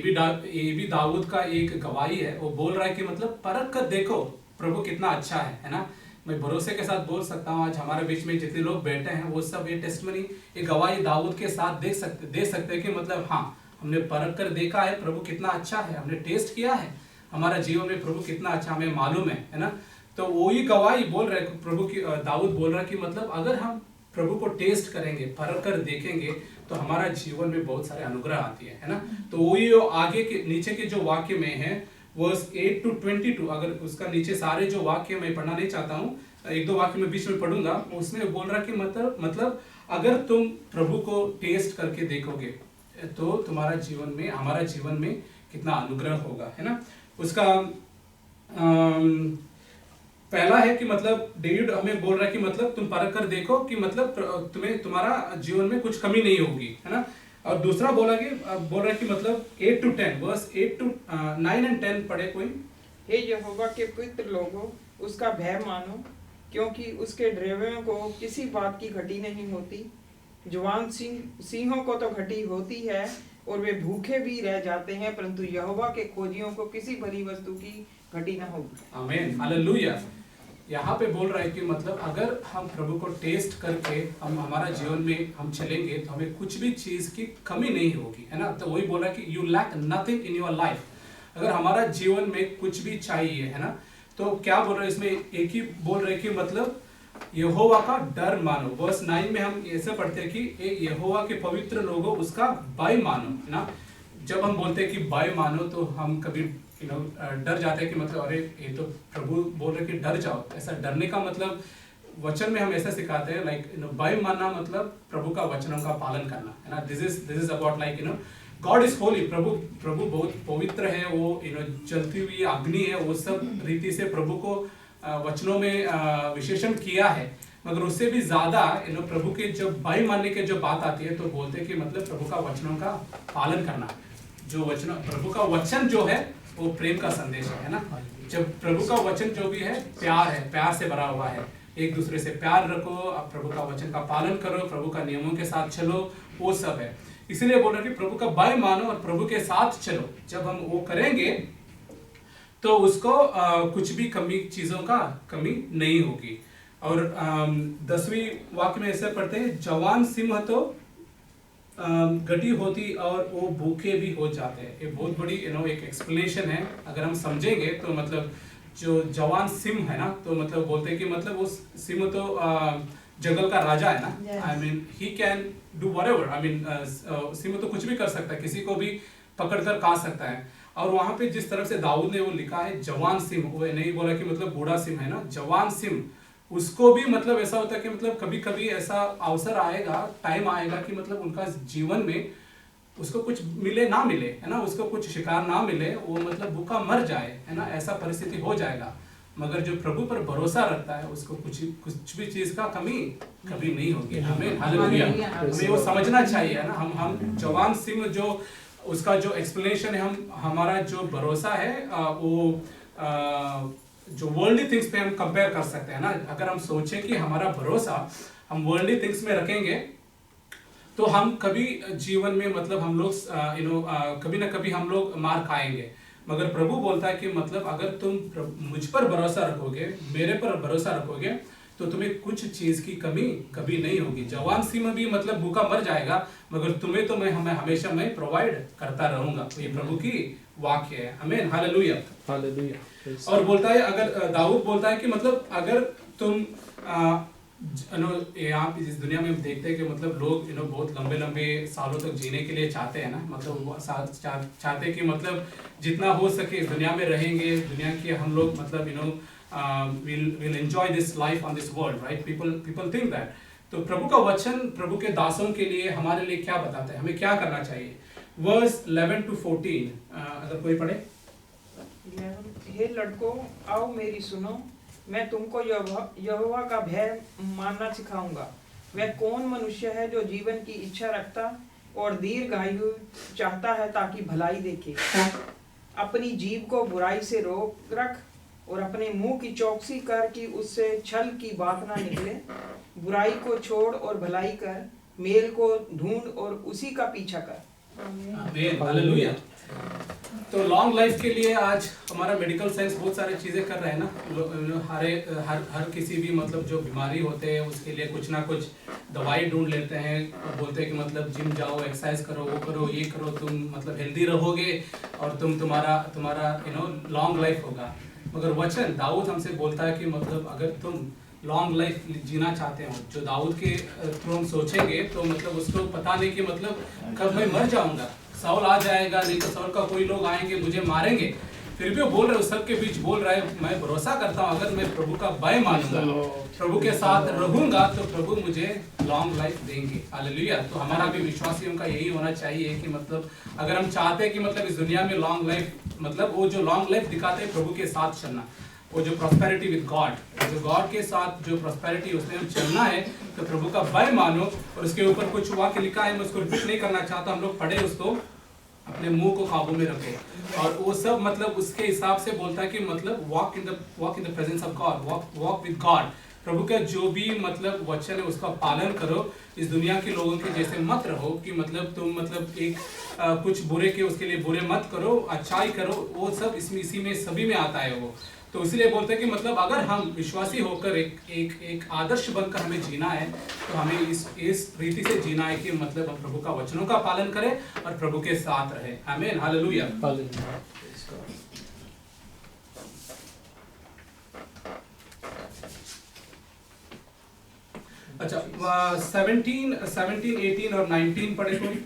Speaker 1: भी दाऊद का एक गवाही है। वो बोल रहा है कि मतलब परख कर देखो प्रभु कितना अच्छा है ना? मैं भरोसे के साथ बोल सकता हूँ, आज हमारे बीच में जितने लोग बैठे हैं वो सब ये टेस्टमनी, ये गवाही दाऊद के साथ दे सकते हैं कि मतलब हाँ, हमने परख कर देखा है प्रभु कितना अच्छा है, हमने टेस्ट किया है, हमारा जीवन में प्रभु कितना अच्छा हमें मालूम है ना? तो वही गवाही बोल रहे प्रभु की, दाऊद बोल रहा है कि मतलब अगर हम प्रभु को टेस्ट करेंगे, परख कर देखेंगे, तो हमारा जीवन में बहुत सारे अनुग्रह आती है ना? तो वही आगे के नीचे के जो वाक्य में है वर्स 8 to 22, अगर उसका नीचे सारे जो वाक्य मैं पढ़ना नहीं चाहता हूँ, 1-2 वाक्य में बीच में पढ़ूंगा। उसमें बोल रहा कि मतलब अगर तुम प्रभु को टेस्ट करके देखोगे तो तुम्हारा जीवन में, हमारा जीवन में कितना अनुग्रह होगा, है ना? उसका पहला है कि मतलब डेविड हमें बोल रहा है कि मतलब तुम परख कर देखो कि मतलब तुम्हें तुम्हारा जीवन में कुछ कमी नहीं होगी, है ना। और दूसरा बोल रहा है कि मतलब 8 to 10 वर्स 8 to 9 and 10 पढ़े कोई।
Speaker 4: हे यहोवा के पवित्र लोगों, उसका भय मानो, क्योंकि उसके ड्राइवरों को किसी बात की घटी नहीं होती। जवान सिंहों को तो घटी होती है और वे भूखे भी रह जाते हैं, परंतु यहोवा के खोजियों को किसी भली वस्तु की घटी ना होगी।
Speaker 1: आमीन, हालेलुया। यहाँ पे बोल रहा है कि मतलब अगर हम प्रभु को टेस्ट करके हम हमारा जीवन में हम चलेंगे तो हमें कुछ भी चीज की कमी नहीं होगी, है ना। तो वही बोल रहा है कि you lack nothing in your life. अगर हमारा जीवन में कुछ भी चाहिए, है ना, तो क्या बोल रहे हैं इसमें, एक ही बोल रहे हैं कि मतलब यहोवा का डर मानो। वर्स 9 में हम ऐसे पढ़ते हैं कि यहोवा के पवित्र लोगों उसका भय मानो, है ना। जब हम बोलते हैं कि भय मानो तो हम कभी डर जाते हैं कि मतलब अरे ये तो प्रभु बोल रहे कि डर जाओ। ऐसा डरने का मतलब वचन में हम ऐसा सिखाते हैं लाइक भय मानना मतलब प्रभु का वचनों का पालन करना, है ना। This is about like God is holy. प्रभु बहुत पवित्र है, वो जलती हुई अग्नि है। वो सब रीति से प्रभु को वचनों में विशेषण किया है, मगर उससे भी ज्यादा प्रभु के जब भय मानने के जो बात आती है तो बोलते हैं कि मतलब प्रभु का वचनों का पालन करना। जो वचन प्रभु का वचन जो है वो प्रेम का संदेश है ना। जब प्रभु का वचन जो भी है प्यार है, प्यार से भरा हुआ है। एक दूसरे से प्यार रखो, आप प्रभु का वचन का पालन करो, प्रभु का नियमों के साथ चलो, वो सब है। इसीलिए बोल रहे कि प्रभु का भय मानो और प्रभु के साथ चलो। जब हम वो करेंगे तो उसको कुछ भी चीजों का कमी नहीं होगी। और 10वीं वाक्य में ऐसे पढ़ते हैं, जवान सिंह तो घटी होती और वो भूखे भी हो जाते हैं। ये बहुत बड़ी एक एक्सप्लेनेशन है। अगर हम समझेंगे तो मतलब जो जवान सिंह है ना, तो मतलब बोलते हैं कि मतलब वो सिंह तो जंगल का राजा है ना। I mean he can do whatever. I mean Singh तो कुछ भी कर सकता है, किसी को भी पकड़ कर खा सकता है। और वहां पे जिस तरफ से दाऊद ने वो लिखा है जवान सिंह, वो नहीं बोला कि मतलब बूढ़ा सिंह है ना, जवान सिंह। उसको भी मतलब ऐसा होता है कि मतलब कभी कभी ऐसा अवसर आएगा, टाइम आएगा कि मतलब उनका जीवन में उसको कुछ मिले ना मिले, है ना, उसको कुछ शिकार ना मिले, वो मतलब भूखा मर जाए, है ना, ऐसा परिस्थिति हो जाएगा। मगर जो प्रभु पर भरोसा रखता है उसको कुछ भी चीज का कमी कभी नहीं होगी। हमें हालेलुया, हमें वो समझना चाहिए, है ना। हम जवान सिंह जो उसका जो एक्सप्लेनेशन है, हमारा जो भरोसा है वो जो वर्ल्डली थिंग्स पे हम कंपेयर कर सकते हैं ना। अगर हम सोचें कि हमारा भरोसा हम वर्ल्डली थिंग्स में रखेंगे तो हम कभी जीवन में मतलब हम लोग कभी ना कभी हम लोग मार खाएंगे। मगर प्रभु बोलता है कि मतलब अगर तुम मुझ पर भरोसा रखोगे, मेरे पर भरोसा रखोगे, तो तुम्हें कुछ चीज की कमी कभी नहीं होगी। जवान सिंह भी मतलब भूखा मर जाएगा, मगर तुम्हें तो मैं हमेशा मैं प्रोवाइड करता रहूंगा। तो ये प्रभु की वाक्य है। आमीन, हालेलुया, हालेलुया। और बोलता है, अगर दाऊद बोलता है कि मतलब अगर तुम यहाँ इस दुनिया में हम देखते हैं कि मतलब लोग बहुत लंबे लंबे सालों तक जीने के लिए चाहते हैं ना। मतलब वो चाहते हैं कि मतलब जितना हो सके इस दुनिया में रहेंगे, दुनिया की हम लोग मतलब we'll enjoy this life on this world, right? People think that. तो प्रभु का वचन प्रभु के दासों के लिए हमारे लिए क्या बताता है, हमें क्या करना चाहिए। वर्स 11 to 14 अगर कोई पढ़े।
Speaker 4: हे लड़कों, आओ मेरी सुनो, मैं तुमको यहोवा का भय मानना सिखाऊंगा। वह कौन मनुष्य है जो जीवन की इच्छा रखता और दीर्घायु चाहता है ताकि भलाई देखे। अपनी जीभ को बुराई से रोक रख और अपने मुंह की चौकसी कर कि उससे छल की बात ना निकले। बुराई को छोड़ और भलाई कर, मेल को ढूंढ और उसी का पीछा कर।
Speaker 1: आमीन, हालेलुया। तो लॉन्ग लाइफ के लिए आज हमारा मेडिकल साइंस बहुत सारी चीजें कर रहे हैं ना। हर किसी भी मतलब जो बीमारी होते हैं उसके लिए कुछ ना कुछ दवाई ढूंढ लेते हैं और बोलते हैं कि मतलब जिम जाओ, एक्सरसाइज करो, वो करो, ये करो, तुम मतलब हेल्दी रहोगे और तुम्हारा लॉन्ग लाइफ होगा। मगर वचन दाऊद हमसे बोलता है कि मतलब अगर तुम लॉन्ग लाइफ जीना चाहते हो, जो दाऊद के थ्रू हम सोचेंगे तो मतलब उसको पता नहीं कि मतलब कब मैं मर जाऊंगा, साउल आ जाएगा, नहीं तो साउल का कोई लोग आएंगे मुझे मारेंगे, फिर भी वो बोल रहे, उस सब के बीच बोल रहा है मैं भरोसा करता हूँ अगर मैं प्रभु का भय मानूंगा, प्रभु के साथ रहूंगा तो प्रभु मुझे लॉन्ग लाइफ देंगे। हालेलुया। तो हमारा भी विश्वासियों का यही होना चाहिए कि मतलब अगर हम चाहते हैं कि मतलब इस दुनिया में लॉन्ग लाइफ, मतलब वो जो लॉन्ग लाइफ दिखाते हैं प्रभु के साथ चलना। वो जो प्रॉस्पेरिटी विद गॉड, जो गॉड के साथ जो प्रॉस्पेरिटी उसमें हम चलना है, तो प्रभु का भय मानो। और उसके ऊपर कुछ वाक्य लिखा है, मैं उसको रिपीट नहीं करना चाहता, हम लोग पढ़े उसको, अपने मुंह को काबू में रखे। और वो सब मतलब उसके हिसाब से बोलता है कि मतलब walk in the presence of God, walk with God. प्रभु का जो भी मतलब वचन है उसका पालन करो, इस दुनिया के लोगों के जैसे मत रहो कि मतलब तुम मतलब एक कुछ बुरे के उसके लिए बुरे मत करो, अच्छाई करो, वो सब इसमें इसी में सभी में आता है वो। तो इसलिए बोलते हैं कि मतलब अगर हम विश्वासी होकर एक आदर्श बनकर हमें जीना है, तो हमें इस रीति से जीना है कि मतलब हम प्रभु का वचनों का पालन करें और प्रभु के साथ रहे। आमीन, हालेलुया। अच्छा, 17, 18 और 19 पढ़े कोई।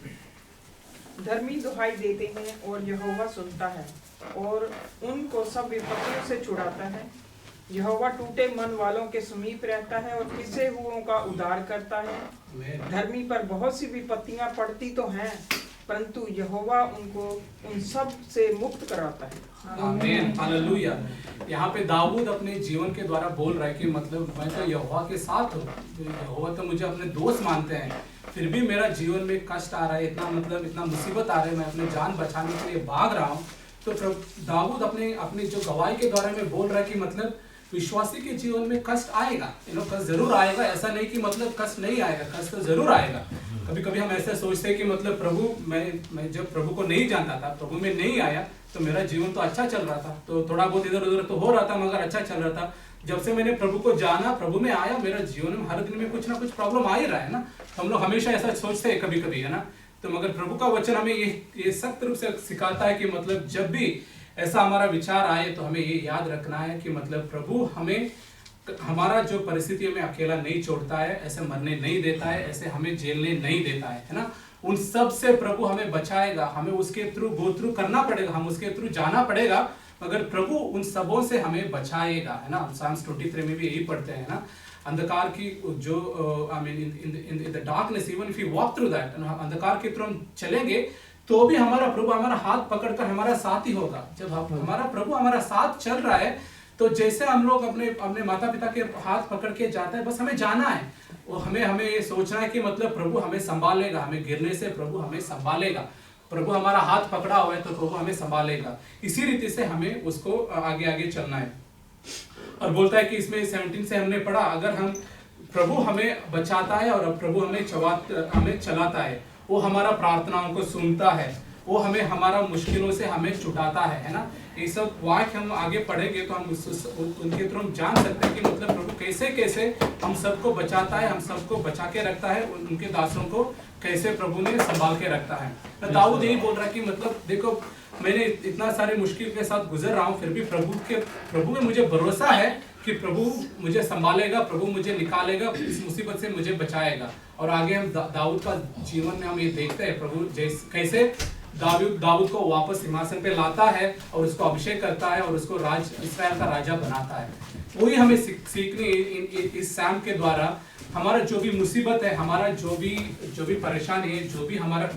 Speaker 4: धर्मी दुहाई देते हैं और यहोवा सुनता है और उनको सब विपत्तियों से छुड़ाता है। यहोवा टूटे मन वालों के समीप रहता है और पिसे हुओं का उद्धार करता है। धर्मी पर बहुत सी विपत्तियां पड़ती तो हैं, परंतु यहोवा उनको उन सब से मुक्त कराता है।
Speaker 1: आमीन, हालेलुया। यहाँ पे दाऊद अपने जीवन के द्वारा बोल रहा है कि मतलब मैं तो यहोवा के साथ हूँ, यहोवा तो मुझे अपने दोस्त मानते हैं, फिर भी मेरा जीवन में कष्ट आ रहा है, इतना मुसीबत आ रहा है, मैं अपने जान बचाने के लिए भाग रहा हूँ। तो दाऊद अपने जो गवाही के द्वारा में बोल रहा है कि मतलब विश्वासी के जीवन में कष्ट आएगा, कष्ट जरूर आएगा। ऐसा नहीं कि मतलब कष्ट नहीं आएगा, कष्ट तो जरूर आएगा। कभी कभी हम ऐसे सोचते हैं कि मतलब प्रभु मैं जब प्रभु को नहीं जानता था, प्रभु में नहीं आया, तो मेरा जीवन तो अच्छा चल रहा था, तो थोड़ा बहुत इधर उधर तो हो रहा था मगर अच्छा चल रहा था। जब से मैंने प्रभु को जाना, प्रभु में आया, मेरा जीवन में हर दिन में कुछ ना कुछ प्रॉब्लम आ ही रहा है ना। हम लोग हमेशा ऐसा सोचते हैं कभी कभी, है ना। तो मगर प्रभु का वचन हमें ये सख्त रूप से सिखाता है कि मतलब जब भी ऐसा हमारा विचार आए तो हमें ये याद रखना है कि मतलब प्रभु हमें हमारा जो परिस्थिति में अकेला नहीं छोड़ता है, ऐसे मरने नहीं देता है, ऐसे हमें जेलने नहीं देता है ना। उन सब से प्रभु हमें बचाएगा, हमें उसके थ्रू गो थ्रू करना पड़ेगा, हम उसके थ्रू जाना पड़ेगा, मगर प्रभु उन सबों से हमें बचाएगा, है ना। Psalms 23 में भी यही पढ़ते हैं ना, अंधकार की जो I mean in the darkness even if you walk through that, अंधकार के थ्रू हम चलेंगे तो भी हमारा प्रभु हमारा हाथ पकड़कर हमारा साथ ही होगा। जब हमारा प्रभु हमारा साथ चल रहा है, तो जैसे हम लोग अपने माता पिता के हाथ पकड़ के जाते हैं, बस हमें जाना है, वो हमें ये सोचना है कि मतलब प्रभु हमें संभालेगा, हमें गिरने से प्रभु हमें संभालेगा। प्रभु हमारा हाथ पकड़ा हुआ है तो प्रभु हमें संभालेगा। इसी रीति से हमें उसको आगे आगे चलना है। और बोलता है कि इसमें 17 से हमने पढ़ा, अगर हम प्रभु हमें बचाता है और प्रभु हमें चलाता है, वो हमारा प्रार्थनाओं को सुनता है, वो हमें हमारा मुश्किलों से हमें छुटाता है ना। ये सब वाक्य हम आगे पढ़ेंगे तो हम उनके थ्रू हम जान सकते हैं कि मतलब प्रभु कैसे कैसे हम सबको बचाता है, हम सबको बचा के रखता है, उनके दासों को कैसे प्रभु ने संभाल के रखता है। दाऊद यही बोल रहा है कि मतलब देखो, मैंने इतना सारे मुश्किल के साथ गुजर रहा हूँ, फिर भी प्रभु में मुझे भरोसा है कि प्रभु मुझे संभालेगा, प्रभु मुझे निकालेगा, इस मुसीबत से मुझे बचाएगा। और आगे हम दाऊद का जीवन में हम ये देखते हैं प्रभु कैसे दाऊद को वापस सिंहासन पे लाता है और उसको अभिषेक करता है और उसको इस्राएल का राजा बनाता है। वही हमें सीखनी इस सैम के द्वारा। हमारा जो भी मुसीबत है, हमारा जो भी परेशानी है, जो भी हमारा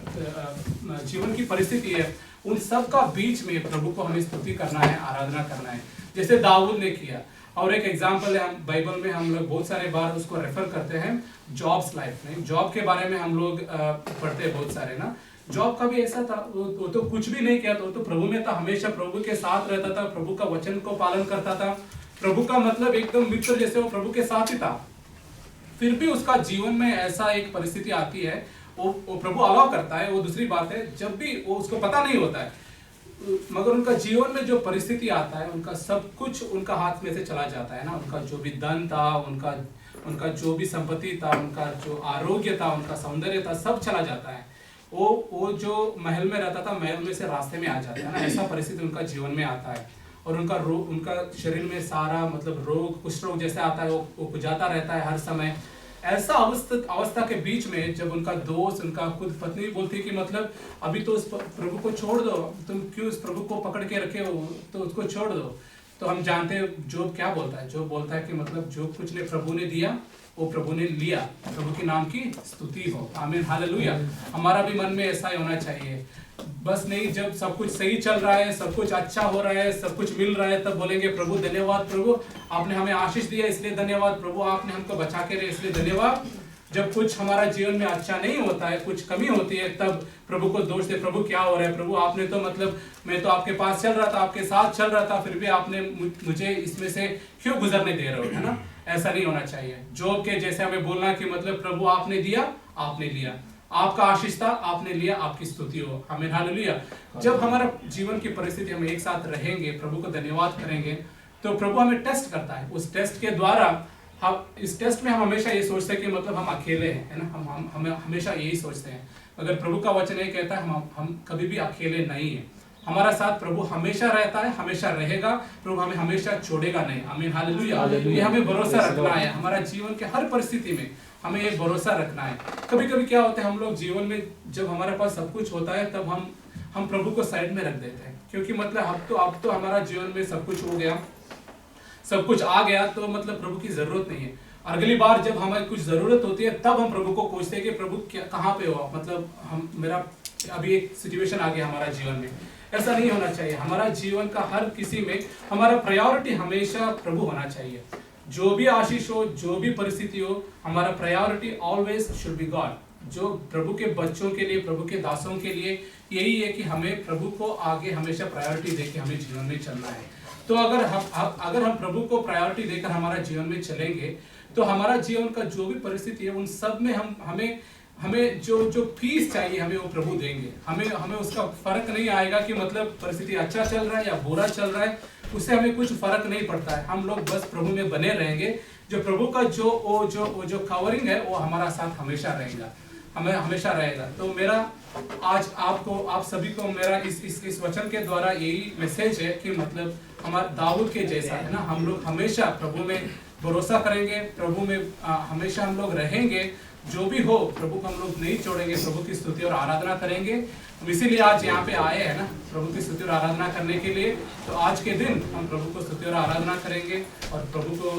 Speaker 1: जीवन की परिस्थिति है, उन सब का बीच में प्रभु को हमें स्तुति करना है, आराधना करना है, जैसे दाऊद ने किया। और एक एग्जाम्पल है, हम बाइबल में हम लोग बहुत सारे बार उसको रेफर करते हैं जॉब्स लाइफ में। जॉब के बारे में हम लोग पढ़ते हैं बहुत सारे ना। जॉब का भी ऐसा था, वो तो कुछ भी नहीं किया, तो प्रभु में था, हमेशा प्रभु के साथ रहता था, प्रभु का वचन को पालन करता था, प्रभु का मतलब एकदम मित्र जैसे वो प्रभु के साथ ही था। फिर भी उसका जीवन में ऐसा एक परिस्थिति आती है, वो प्रभु अलाउ करता है, वो दूसरी बात है, जब भी वो उसको पता नहीं होता है, मगर उनका जीवन में जो परिस्थिति आता है, उनका सब कुछ उनका हाथ में से चला जाता है ना। उनका जो भी धन था, उनका जो भी संपत्ति था, उनका जो आरोग्य था, उनका सौंदर्य था, सब चला जाता है। वो जो महल में रहता था, महल में से रास्ते में आ जाता है ना। ऐसा परिस्थिति उनका जीवन में आता है और उनका शरीर में सारा मतलब रोग, कुष्ठ रोग जैसे आता है, वो खुजाता रहता है हर समय। ऐसा अवस्था के बीच में जब उनका दोस्त, उनका खुद पत्नी बोलती है कि मतलब अभी तो उस प्रभु को छोड़ दो, तुम क्यों उस प्रभु को पकड़ के रखे हो, तो उसको छोड़ दो। तो हम जानते हैं जोब क्या बोलता है। जोब बोलता है कि मतलब जो कुछ ने प्रभु ने दिया वो प्रभु ने लिया, प्रभु के नाम की स्तुति हो। आमीन, हालेलुया। हमारा भी मन में ऐसा ही होना चाहिए। बस नहीं, जब सब कुछ सही चल रहा है, सब कुछ अच्छा हो रहा है, सब कुछ मिल रहा है, तब बोलेंगे प्रभु धन्यवाद प्रभु, आपने हमें आशीष दिया इसलिए धन्यवाद प्रभु, आपने हमको बचा के रहे इसलिए धन्यवाद। जब कुछ हमारा जीवन में अच्छा नहीं होता है, कुछ कमी होती है, तब प्रभु को दोष दे, प्रभु क्या हो रहा है प्रभु, आपने तो मतलब मैं तो आपके पास चल रहा था, आपके साथ चल रहा था, फिर भी आपने मुझे इसमें से क्यों गुजरने दे रहे हो, है ना। ऐसा नहीं होना चाहिए। जोब के जैसे हमें बोलना कि मतलब प्रभु आपने दिया, आपने लिया, आपका आशीष था, आपने लिया, आपकी स्तुति हो, आमीन हालेलुया। जब हमारा जीवन की परिस्थिति हम एक साथ रहेंगे, प्रभु को धन्यवाद करेंगे, तो प्रभु हमें टेस्ट करता है। उस टेस्ट के द्वारा हम, इस टेस्ट में हम हमेशा ये सोचते हैं कि मतलब हम अकेले हैं, है ना, हम हमेशा यही सोचते हैं। अगर प्रभु का वचन ये कहता है हम कभी भी अकेले नहीं है, हमारा साथ प्रभु हमेशा रहता है, हमेशा रहेगा, प्रभु हमें हमेशा छोड़ेगा नहीं, आमीन हालेलुया। ये हमें भरोसा रखना है, हमारा जीवन के हर परिस्थिति में हमें ये भरोसा रखना है। कभी कभी क्या होता है, हम लोग जीवन में जब हमारे पास सब कुछ होता है, तब हम प्रभु को साइड में रख देते हैं, क्योंकि मतलब अब तो हमारा जीवन में सब कुछ हो गया, सब कुछ आ गया, तो मतलब प्रभु की जरूरत नहीं है। अगली बार जब हमें कुछ जरूरत होती है, तब हम प्रभु को पूछते हैं कि प्रभु कहाँ पे हो, मतलब मेरा अभी एक सिचुएशन आ गया हमारा जीवन में। ऐसा नहीं होना चाहिए। हमारा जीवन का हर किसी में हमारा प्रायोरिटी हमेशा प्रभु होना चाहिए। जो भी आशीष हो, जो भी परिस्थिति हो, हमारा priority always should be God. जो प्रभु के बच्चों के लिए, प्रभु के दासों के लिए यही है कि हमें प्रभु को आगे हमेशा प्रायोरिटी देके हमें जीवन में चलना है। तो अगर हम प्रभु को प्रायोरिटी देकर हमारा जीवन में चलेंगे, तो हमारा जीवन का जो भी परिस्थिति है, उन सब में हमें जो पीस चाहिए, हमें वो प्रभु देंगे। हमें उसका फर्क नहीं आएगा कि मतलब परिस्थिति अच्छा चल रहा है या बुरा चल रहा है, उससे हमें कुछ फर्क नहीं पड़ता है। हम लोग बस प्रभु में बने रहेंगे। जो प्रभु का जो कवरिंग है, वो हमारा साथ हमेशा रहेगा, हमें हमेशा रहेगा। तो मेरा आज आप सभी को मेरा इस वचन के द्वारा यही मैसेज है कि मतलब हमारा दाऊद के जैसा, है ना, हम लोग हमेशा प्रभु में भरोसा करेंगे, प्रभु में हमेशा हम लोग रहेंगे। जो भी हो, प्रभु को हम लोग नहीं छोड़ेंगे, प्रभु की स्तुति और आराधना करेंगे। हम इसीलिए आज यहाँ पे आए हैं ना, प्रभु की स्तुति और आराधना करने के लिए। तो आज के दिन हम प्रभु को स्तुति और आराधना करेंगे और प्रभु को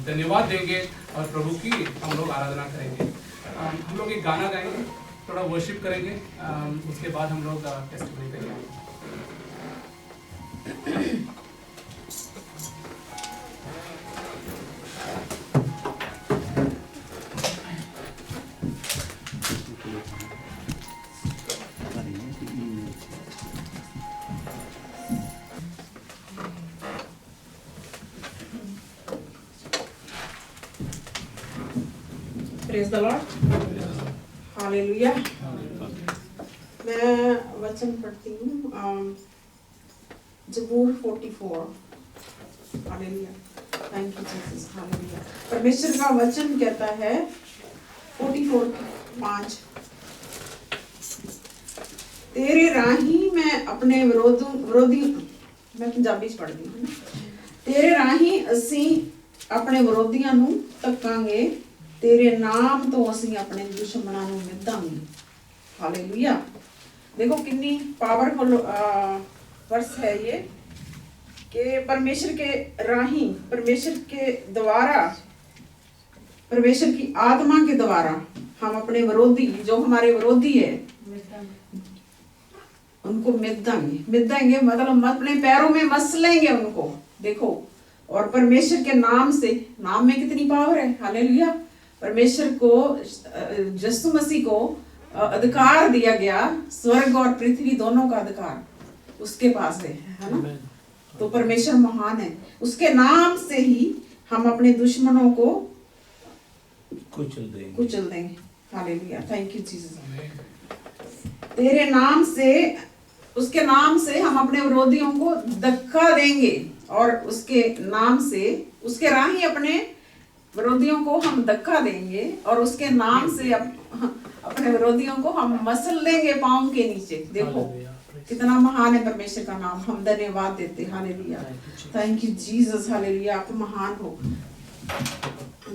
Speaker 1: धन्यवाद देंगे और प्रभु की हम लोग आराधना करेंगे। हम लोग एक गाना गाएंगे, थोड़ा वर्शिप करेंगे, उसके बाद हम लोग टेस्टिमनी करेंगे।
Speaker 5: Praise the Lord, hallelujah. मैं वचन पढ़ती हूँ, ज़बूर 44। Hallelujah, thank you Jesus, hallelujah. परमेश्वर का वचन कहता है 44:5, तेरे राही मैं अपने विरोधी, मैं पंजाबी च पढ़दी हूँ, तेरे राही असी अपने विरोधियों नूं तकांगे, तेरे नाम तो असी अपने दुश्मनों नूं मिधांगे। हालेलुया। देखो कितनी पावरफुल वर्स है ये, कि परमेश्वर के राही, परमेश्वर के द्वारा, परमेश्वर की आत्मा के द्वारा हम अपने विरोधी, जो हमारे विरोधी है, उनको मिधांगे मतलब अपने पैरों में मस लेंगे उनको। देखो, और परमेश्वर के नाम से, नाम में कितनी पावर है। हालेलुया। परमेश्वर को, यीशु मसीह को अधिकार दिया गया, स्वर्ग और पृथ्वी दोनों का अधिकार उसके पास है ना। तो परमेश्वर महान है, उसके नाम से ही हम अपने दुश्मनों को कुचल देंगे। Hallelujah, thank you Jesus. तेरे नाम से, उसके नाम से हम अपने विरोधियों को धक्का देंगे, और उसके नाम से, उसके राही अपने विरोधियों को हम धक्का देंगे, और उसके नाम से अपने विरोधियों को हम मसल देंगे पांव के नीचे। देखो कितना महान है परमेश्वर का नाम, हम धन्यवाद देते। Hallelujah, thank you Jesus, hallelujah, आप महान हो।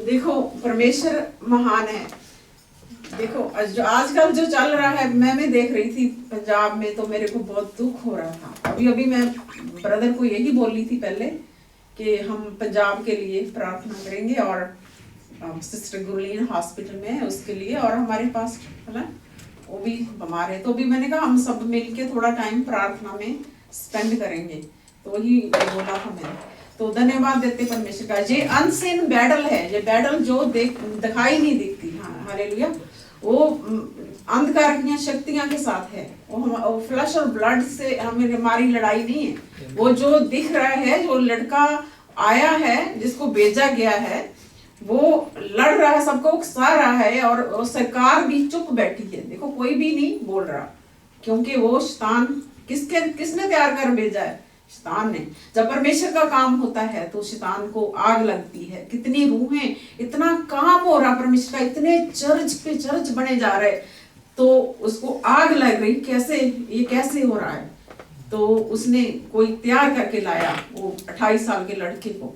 Speaker 5: देखो परमेश्वर महान है। देखो जो आजकल जो चल रहा है, मैं देख रही थी पंजाब में, तो मेरे को बहुत दुख हो रहा था। अभी मैं ब्रदर को यही बोल रही थी पहले कि हम पंजाब के लिए प्रार्थना करेंगे, और सिस्टर गुरलीन हॉस्पिटल में है उसके लिए, और हमारे पास है ना वो भी बीमार है। तो भी मैंने कहा हम सब मिलके थोड़ा टाइम प्रार्थना में स्पेंड करेंगे, तो वही बोला था मैंने। तो धन्यवाद देते परमेश्वर का। ये अनसीन बैटल है, ये बैटल जो दिखाई नहीं दिखती, हाँ हालेलुया, वो अंधकार की शक्तियां के साथ है। वो फ्लैश और ब्लड से हमारी लड़ाई नहीं है। वो जो दिख रहा है, जो लड़का आया है जिसको भेजा गया है, वो लड़ रहा है, सबको उकसा रहा है, और सरकार भी चुप बैठी है। देखो कोई भी नहीं बोल रहा, क्योंकि वो शैतान किसने तैयार कर भेजा है? शैतान ने। जब परमेश्वर का काम होता है तो शैतान को आग लगती है। कितनी रूहें, इतना काम हो रहा परमेश्वर का, इतने चर्च पे चर्च बने जा रहे, तो उसको आग लग रही, कैसे ये कैसे हो रहा है? तो उसने कोई तैयार करके लाया वो 28 साल के लड़के को।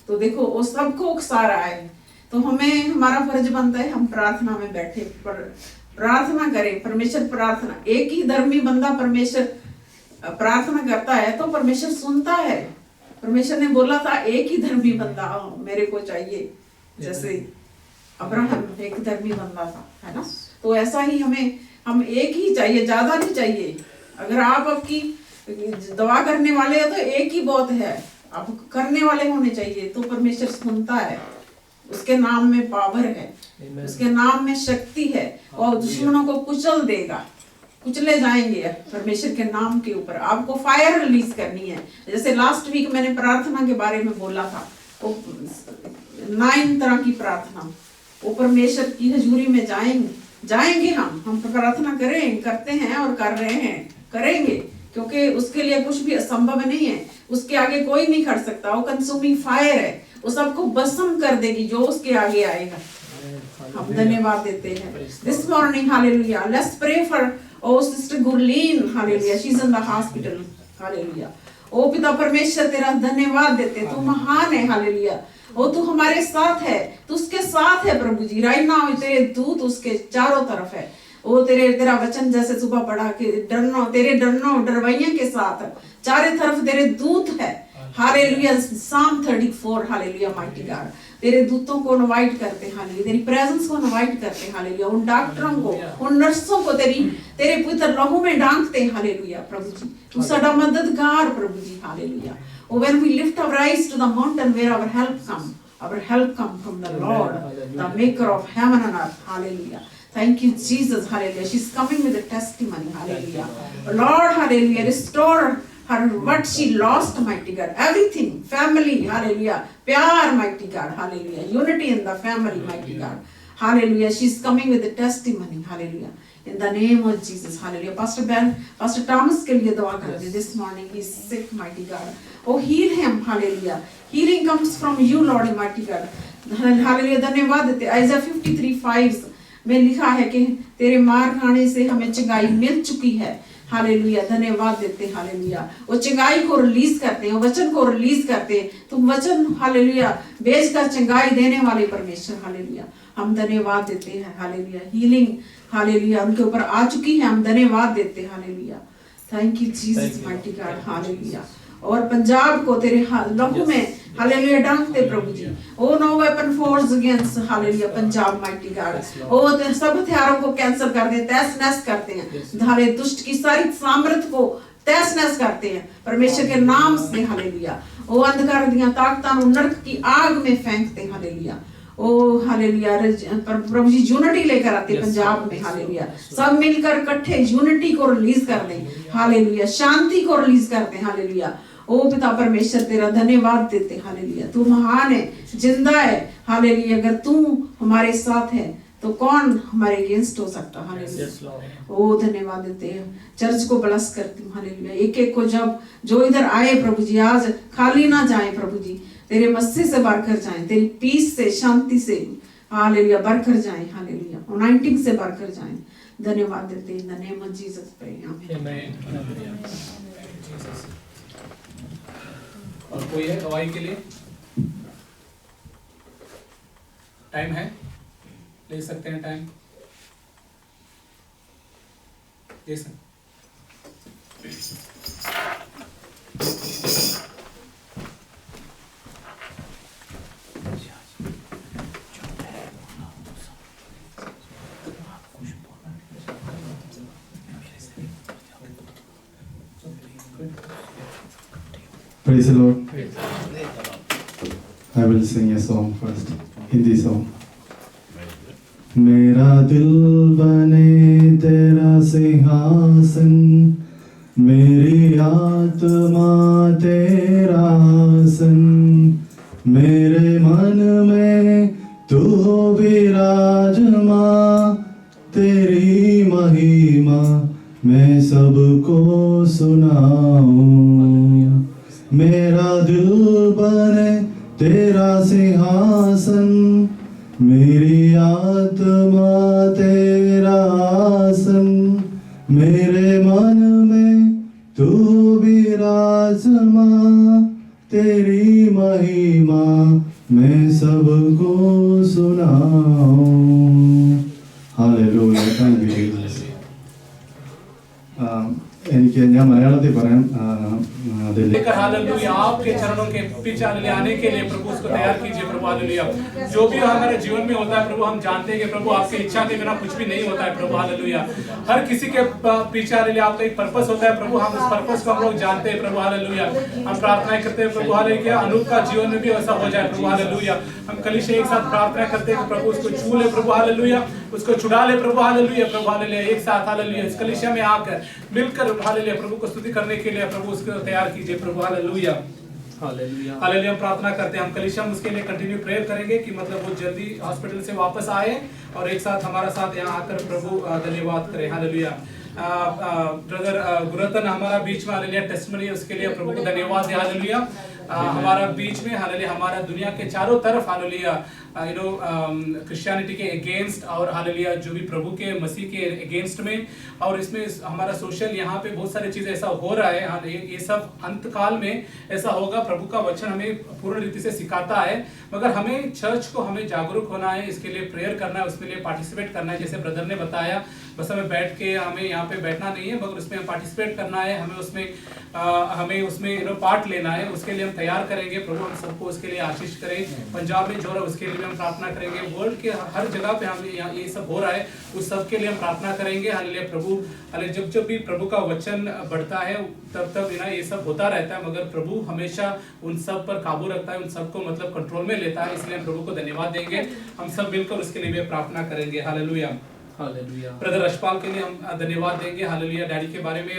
Speaker 5: तो देखो वो सबको उकसा रहा है। तो हमें, हमारा फर्ज बनता है हम प्रार्थना में बैठे, प्रार्थना करें। परमेश्वर प्रार्थना, एक ही धर्मी बंदा परमेश्वर प्रार्थना करता है तो परमेश्वर सुनता है। परमेश्वर ने बोला था एक ही धर्मी बंदा मेरे को चाहिए, जैसे अब्राहम एक धर्मी बंदा था, है ना? तो ऐसा ही हम एक ही चाहिए, ज्यादा नहीं चाहिए। अगर आप आपकी दवा करने वाले हो तो एक ही बहुत है, आप करने वाले होने चाहिए, तो परमेश्वर सुनता है। उसके नाम में पावर है, उसके नाम में शक्ति है, और दुश्मनों को कुचल देगा, कुचले जाएंगे परमेश्वर के नाम के ऊपर। आपको फायर रिलीज करनी है। जैसे लास्ट वीक मैंने प्रार्थना के बारे में बोला था, वो 9 तरह की प्रार्थना, वो परमेश्वर की हजूरी में जाएंगे हम प्रार्थना करते हैं और कर रहे हैं, करेंगे, क्योंकि उसके लिए कुछ भी असंभव नहीं है। उसके आगे कोई नहीं खड़ सकता। वो कंज्यूमिंग फायर है, वो सबको भस्म कर देगी जो उसके आगे आएगा। हम धन्यवाद देते हैं this morning, hallelujah. Let's pray for O sister Gurleen, hallelujah, she is in the hospital, hallelujah. O पिता परमेश्वर तेरा धन्यवाद देते, तू महान है, हालेलुया। ओ तू हमारे साथ है, तू उसके साथ है प्रभु जी। राइट नाउ तेरे दूत उसके चारों तरफ है। ओ तेरा वचन जैसे सुबह पढ़ा कि डरवैया के साथ चारों तरफ तेरे दूत है, hallelujah. Psalm 34, hallelujah, mighty God. तेरे दूतों को इनवाइट करते, हालेलुया, तेरी प्रेजेंस को इनवाइट करते, हालेलुया। उन डॉक्टरों को, उन नर्सों को तेरे पवित्र लहू में डांकते, हालेलुया प्रभु जी। तू साडा मददगार प्रभु जी, hallelujah. Oh, when we lift our eyes to the mountain where our help come from the Lord, the maker of heaven and earth, hallelujah. Thank you, Jesus, hallelujah. She's coming with a testimony, hallelujah. Lord, hallelujah, restore her what she lost, mighty God. Everything, family, hallelujah. Pyar, mighty God, hallelujah. Unity in the family, mighty God. Hallelujah. She's coming with a testimony, hallelujah. In the name of Jesus, hallelujah. Pastor Thomas के लिए दुआ करते this morning. He's sick, mighty God. Oh, heal him, hallelujah. Healing comes from you, Lord, mighty God. Hallelujah. धन्यवाद देते। Isaiah 53:5 में लिखा है कि तेरे मार खाने से हमें चंगाई मिल चुकी है, हालेलुया। धन्यवाद देते, हालेलुया। वो चंगाई को रिलीज करते हैं, वचन को रिलीज करते हैं। तुम वचन, हालेलुया, भेज कर चंगाई देने वाले परमेश्वर, हालेलुया। हम धन्यवाद देते हैं, हालेलुया। हीलिंग, हालेलुया, उनके ऊपर आ चुकी है, हम धन्यवाद देते हैं, hallelujah. Thank you Jesus, mighty God, hallelujah. और पंजाब को तेरे लहू में, हालेलुया, डांकते प्रभु जी। O no weapon forms against, hallelujah, Punjab, mighty God. O सब हथियारों को कैंसिल कर दे, तहस नहस करते हैं, हाले दुष्ट की सारी सामर्थ को तहस नहस करते हैं परमेश्वर के नाम से, हालेलुया। ओ अंधकार दियां ताकतां नरक की आग में फेंकते, हालेलुया। ओ हालेलुया, प्रभु जी यूनिटी लेकर आते पंजाब में, हालेलुया। सब मिलकर इकट्ठे यूनिटी को रिलीज कर दें, हालेलुया। शांति को रिलीज करते हैं, हालेलुया। ओ पिता परमेश्वर तेरा धन्यवाद देते, हालेलुया। तू महान है, जिंदा है, हालेलुया। अगर तू हमारे साथ है तो कौन हमारे अगेंस्ट हो सकता, हालेलुया। ओ धन्यवाद देते हैं, चर्च को ब्लेस करती हूँ, हालेलुया। एक एक को जो इधर आए प्रभु जी, आज खाली ना जाए प्रभु जी, तेरे मस्से से भरकर जाए, तेरी पीस से, शांति से, हालेलुया, भरकर जाए, हालेलुया। अनॉइंटिंग से भरकर जाए। धन्यवाद देते हैं, in the name of Jesus pray, amen.
Speaker 1: और कोई है गवाही के लिए? टाइम है, ले सकते हैं टाइम, ले सकते।
Speaker 6: Praise the Lord. I will sing a song first. Hindi song. मेरा दिल बने तेरा सिंहासन, मेरी आत्मा तेरा आसन, मेरे मन में तू हो विराजमान, तेरी महिमा मैं सबको सुनाऊं। मेरा दिल बने तेरा सिंहासन, मेरी आत्मा तेरा आसन, मेरे मन में तू विराजमान, तेरी महिमा मैं सबको सुनाऊं। Hallelujah. Thank you, Jesus. എനിക്ക് ഞാൻ മലയാളത്തിൽ പറയാം
Speaker 1: लेकर हालेलुया आपके चरणों के पीछे आने के लिए प्रभु उसको तैयार कीजिए प्रभु हालेलुया। जो भी हमारे जीवन में होता है प्रभु हम जानते हैं कि प्रभु आपकी इच्छा के बिना कुछ भी नहीं होता है प्रभु हालेलुया। हर किसी के पीछे हालेलुया आपका एक पर्पस होता है प्रभु, हम उस पर्पस को हम लोग जानते हैं प्रभु हालेलुया। हम प्रार्थना करते हैं प्रभु हालेलुया अनूप का जीवन में भी ऐसा हो जाए प्रभु हालेलुया। हम कलीसिया एक साथ प्रार्थना करते हैं कि प्रभु उसको छू ले प्रभु हालेलुया, उसको छुड़ा ले प्रभु हालेलुया। प्रभु हालेलुया एक साथ हालेलुया इस कलीसिया में आकर मिलकर हालेलुया प्रभु को स्तुति करने के लिए प्रभु उसको तैयार कीजिए प्रभु हालेलुया। हालेलुया हालेलुया हम प्रार्थना करते हैं, हम कलीसिया में उसके लिए कंटिन्यू प्रेयर करेंगे कि मतलब वो जल्दी हॉस्पिटल से वापस आए और एक साथ हमारा साथ यहाँ आकर प्रभु धन्यवाद करें हालेलुया। ब्रदर गुरतन हमारा बीच में हालेलुया टेस्टिमनी उसके लिए प्रभु को धन्यवाद है हालेलुया। हमारा बीच में हालेलुया हमारा दुनिया के चारों तरफ हालेलुया क्रिश्चियनिटी के अगेंस्ट और हालेलुया जो भी प्रभु के मसीह के अगेंस्ट में और इसमें हमारा सोशल यहाँ पे बहुत सारी चीजें ऐसा हो रहा है। ये सब अंत काल में ऐसा होगा, प्रभु का वचन हमें पूर्ण रीति से सिखाता है, मगर हमें चर्च को हमें जागरूक होना है, इसके लिए प्रेयर करना है, उसके लिए पार्टिसिपेट करना है। जैसे ब्रदर ने बताया बस हमें बैठ के हमें यहाँ पे बैठना नहीं है, मगर उसमें पार्टिसिपेट करना है, हमें उसमें पार्ट लेना है। उसके लिए हम तैयार करेंगे प्रभु, हम सबको उसके लिए आशीष करें। पंजाब में जो रहा उसके लिए हम प्रार्थना करेंगे, वर्ल्ड के हर जगह पे हमें ये सब हो रहा है उस सब के लिए हम प्रार्थना करेंगे हालेलुया। प्रभु हालेलुया जब भी प्रभु का वचन बढ़ता है तब ये सब होता रहता है, मगर प्रभु हमेशा उन सब पर काबू रखता है, उन सबको मतलब कंट्रोल में लेता है। इसलिए हम प्रभु को धन्यवाद देंगे, हम सब मिलकर उसके लिए भी प्रार्थना करेंगे हालेलुया। हालेलुया ब्रदर रशपाल के लिए हम धन्यवाद देंगे हालेलुया। डैडी के बारे में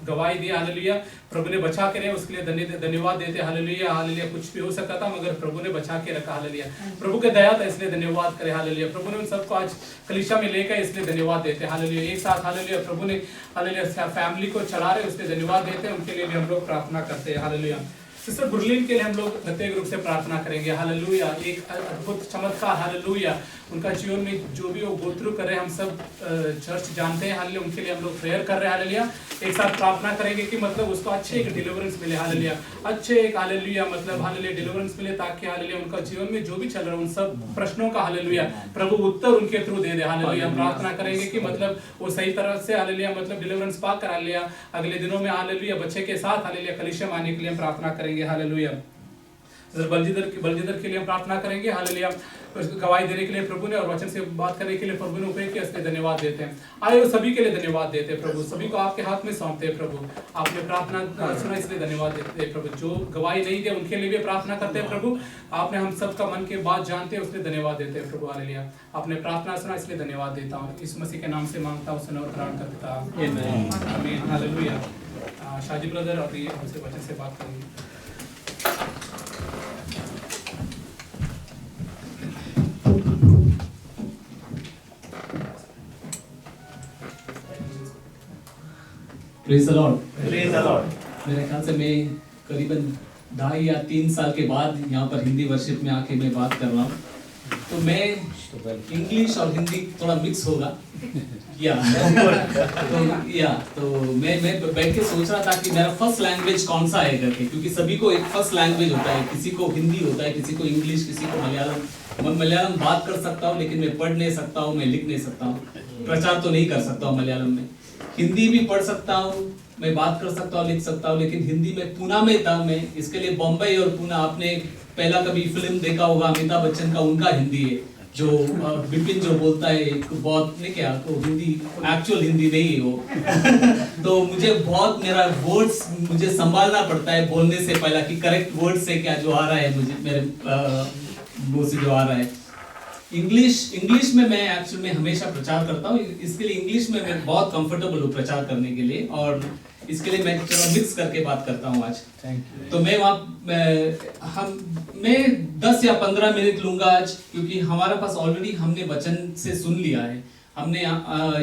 Speaker 1: गवाही दी हालेलुया, प्रभु ने बचा के रहे उसके लिए धन्यवाद देते हालेलुया। हालेलुया कुछ भी हो सकता था मगर प्रभु ने बचा के रखा हालेलुया। प्रभु के दया था इसलिए धन्यवाद करें हालेलुया। प्रभु ने उन सबको आज कलीसिया में लेकर इसलिए धन्यवाद देते हालेलुया। एक साथ हालेलुया प्रभु ने हालेलुया फैमिली को चला रहे उसलिए धन्यवाद देते हैं, उनके लिए भी हम लोग प्रार्थना करते हैं हालेलुया। सिस्टर गुरलीन के लिए हम लोग प्रत्येक रूप से प्रार्थना करेंगे हालेलुया। एक अद्भुत चमत्कार हालेलुया उनका जीवन में जो भी वो गो थ्रू कर रहे हैं हम सब चर्च जानते हैं हालेलुया। उनके लिए हम लोग प्रेयर कर रहे हैं हालेलुया। एक साथ प्रार्थना करेंगे कि मतलब उसको अच्छे एक डिलीवरेंस मिले हालेलुया, अच्छे एक हालेलुया मतलब हालेलुया डिलीवरेंस मिले, ताकि हालेलुया उनका जीवन में जो भी चल रहा है उन सब प्रश्नों का हालेलुया प्रभु उत्तर उनके थ्रू दे दे हालेलुया। हम प्रार्थना करेंगे कि मतलब वो सही तरह से हालेलुया मतलब डिलीवरेंस पा कर हालेलुया अगले दिनों में हालेलुया बच्चे के साथ हालेलुया कलीसिया में आने के लिए हम प्रार्थना करेंगे हालेलुया। बलजिदर के लिए हम प्रार्थना करेंगे हालेलुया, गवाही देने के लिए प्रभु ने और वचन से बात करने के लिए प्रभु ने उपयोग किया, इसलिए धन्यवाद देते हैं। आए वो सभी के लिए धन्यवाद देते हैं प्रभु, सभी को आपके हाथ में सौंपते हैं प्रभु। आपने प्रार्थना सुना इसलिए धन्यवाद देते हैं प्रभु। जो गवाही नहीं दे उनके लिए भी प्रार्थना करते हैं प्रभु। आपने हम सबका मन के बात जानते हैं उसलिए धन्यवाद देते हैं प्रभु हालेलुया। आपने प्रार्थना सुना इसलिए धन्यवाद देता हूँ, इस मसीह के नाम से मांगता हूँ, सुना और ग्रहण करता हूँ आमीन हालेलुया। शाजी ब्रदर अभी हमसे वचन से बात करेंगे।
Speaker 7: Praise the Lord. मेरे ख्याल से मैं करीबन 2.5 या 3 साल के बाद यहाँ पर हिंदी वर्शिप में आके मैं बात कर रहा हूँ, तो मैं इंग्लिश और हिंदी थोड़ा मिक्स होगा तो मैं बैठ के सोच रहा था कि मेरा फर्स्ट लैंग्वेज कौन सा है करके, क्योंकि सभी को एक फर्स्ट लैंग्वेज होता है, किसी को हिंदी होता है, किसी को इंग्लिश, किसी को मलयालम। मैं मलयालम बात कर सकता हूँ लेकिन मैं पढ़ नहीं सकता हूँ, मैं लिख नहीं सकता हूँ, प्रचार तो नहीं कर सकता हूँ मलयालम में। हिंदी भी पढ़ सकता हूँ, मैं बात कर सकता हूँ, लिख सकता हूँ, लेकिन हिंदी में पूना में था मैं, इसके लिए बॉम्बे और पूना, आपने पहला कभी फिल्म देखा होगा अमिताभ बच्चन का, उनका हिंदी है, जो विपिन जो बोलता है एक बहुत नहीं क्या तो हिंदी एक्चुअल हिंदी नहीं है वो तो मुझे बहुत मेरा वर्ड्स मुझे संभालना पड़ता है बोलने से पहले कि करेक्ट वर्ड से क्या जो आ रहा है मुझे मेरे मुंह से जो आ रहा है। इंग्लिश में मैं एक्चुअली में हमेशा प्रचार करता हूँ, इसके लिए इंग्लिश में मैं बहुत कंफर्टेबल हूँ प्रचार करने के लिए, और इसके लिए मैं चलो मिक्स करके बात करता हूँ आज। तो मैं 10 या 15 मिनट लूंगा आज, क्योंकि हमारे पास ऑलरेडी हमने वचन से सुन लिया है, हमने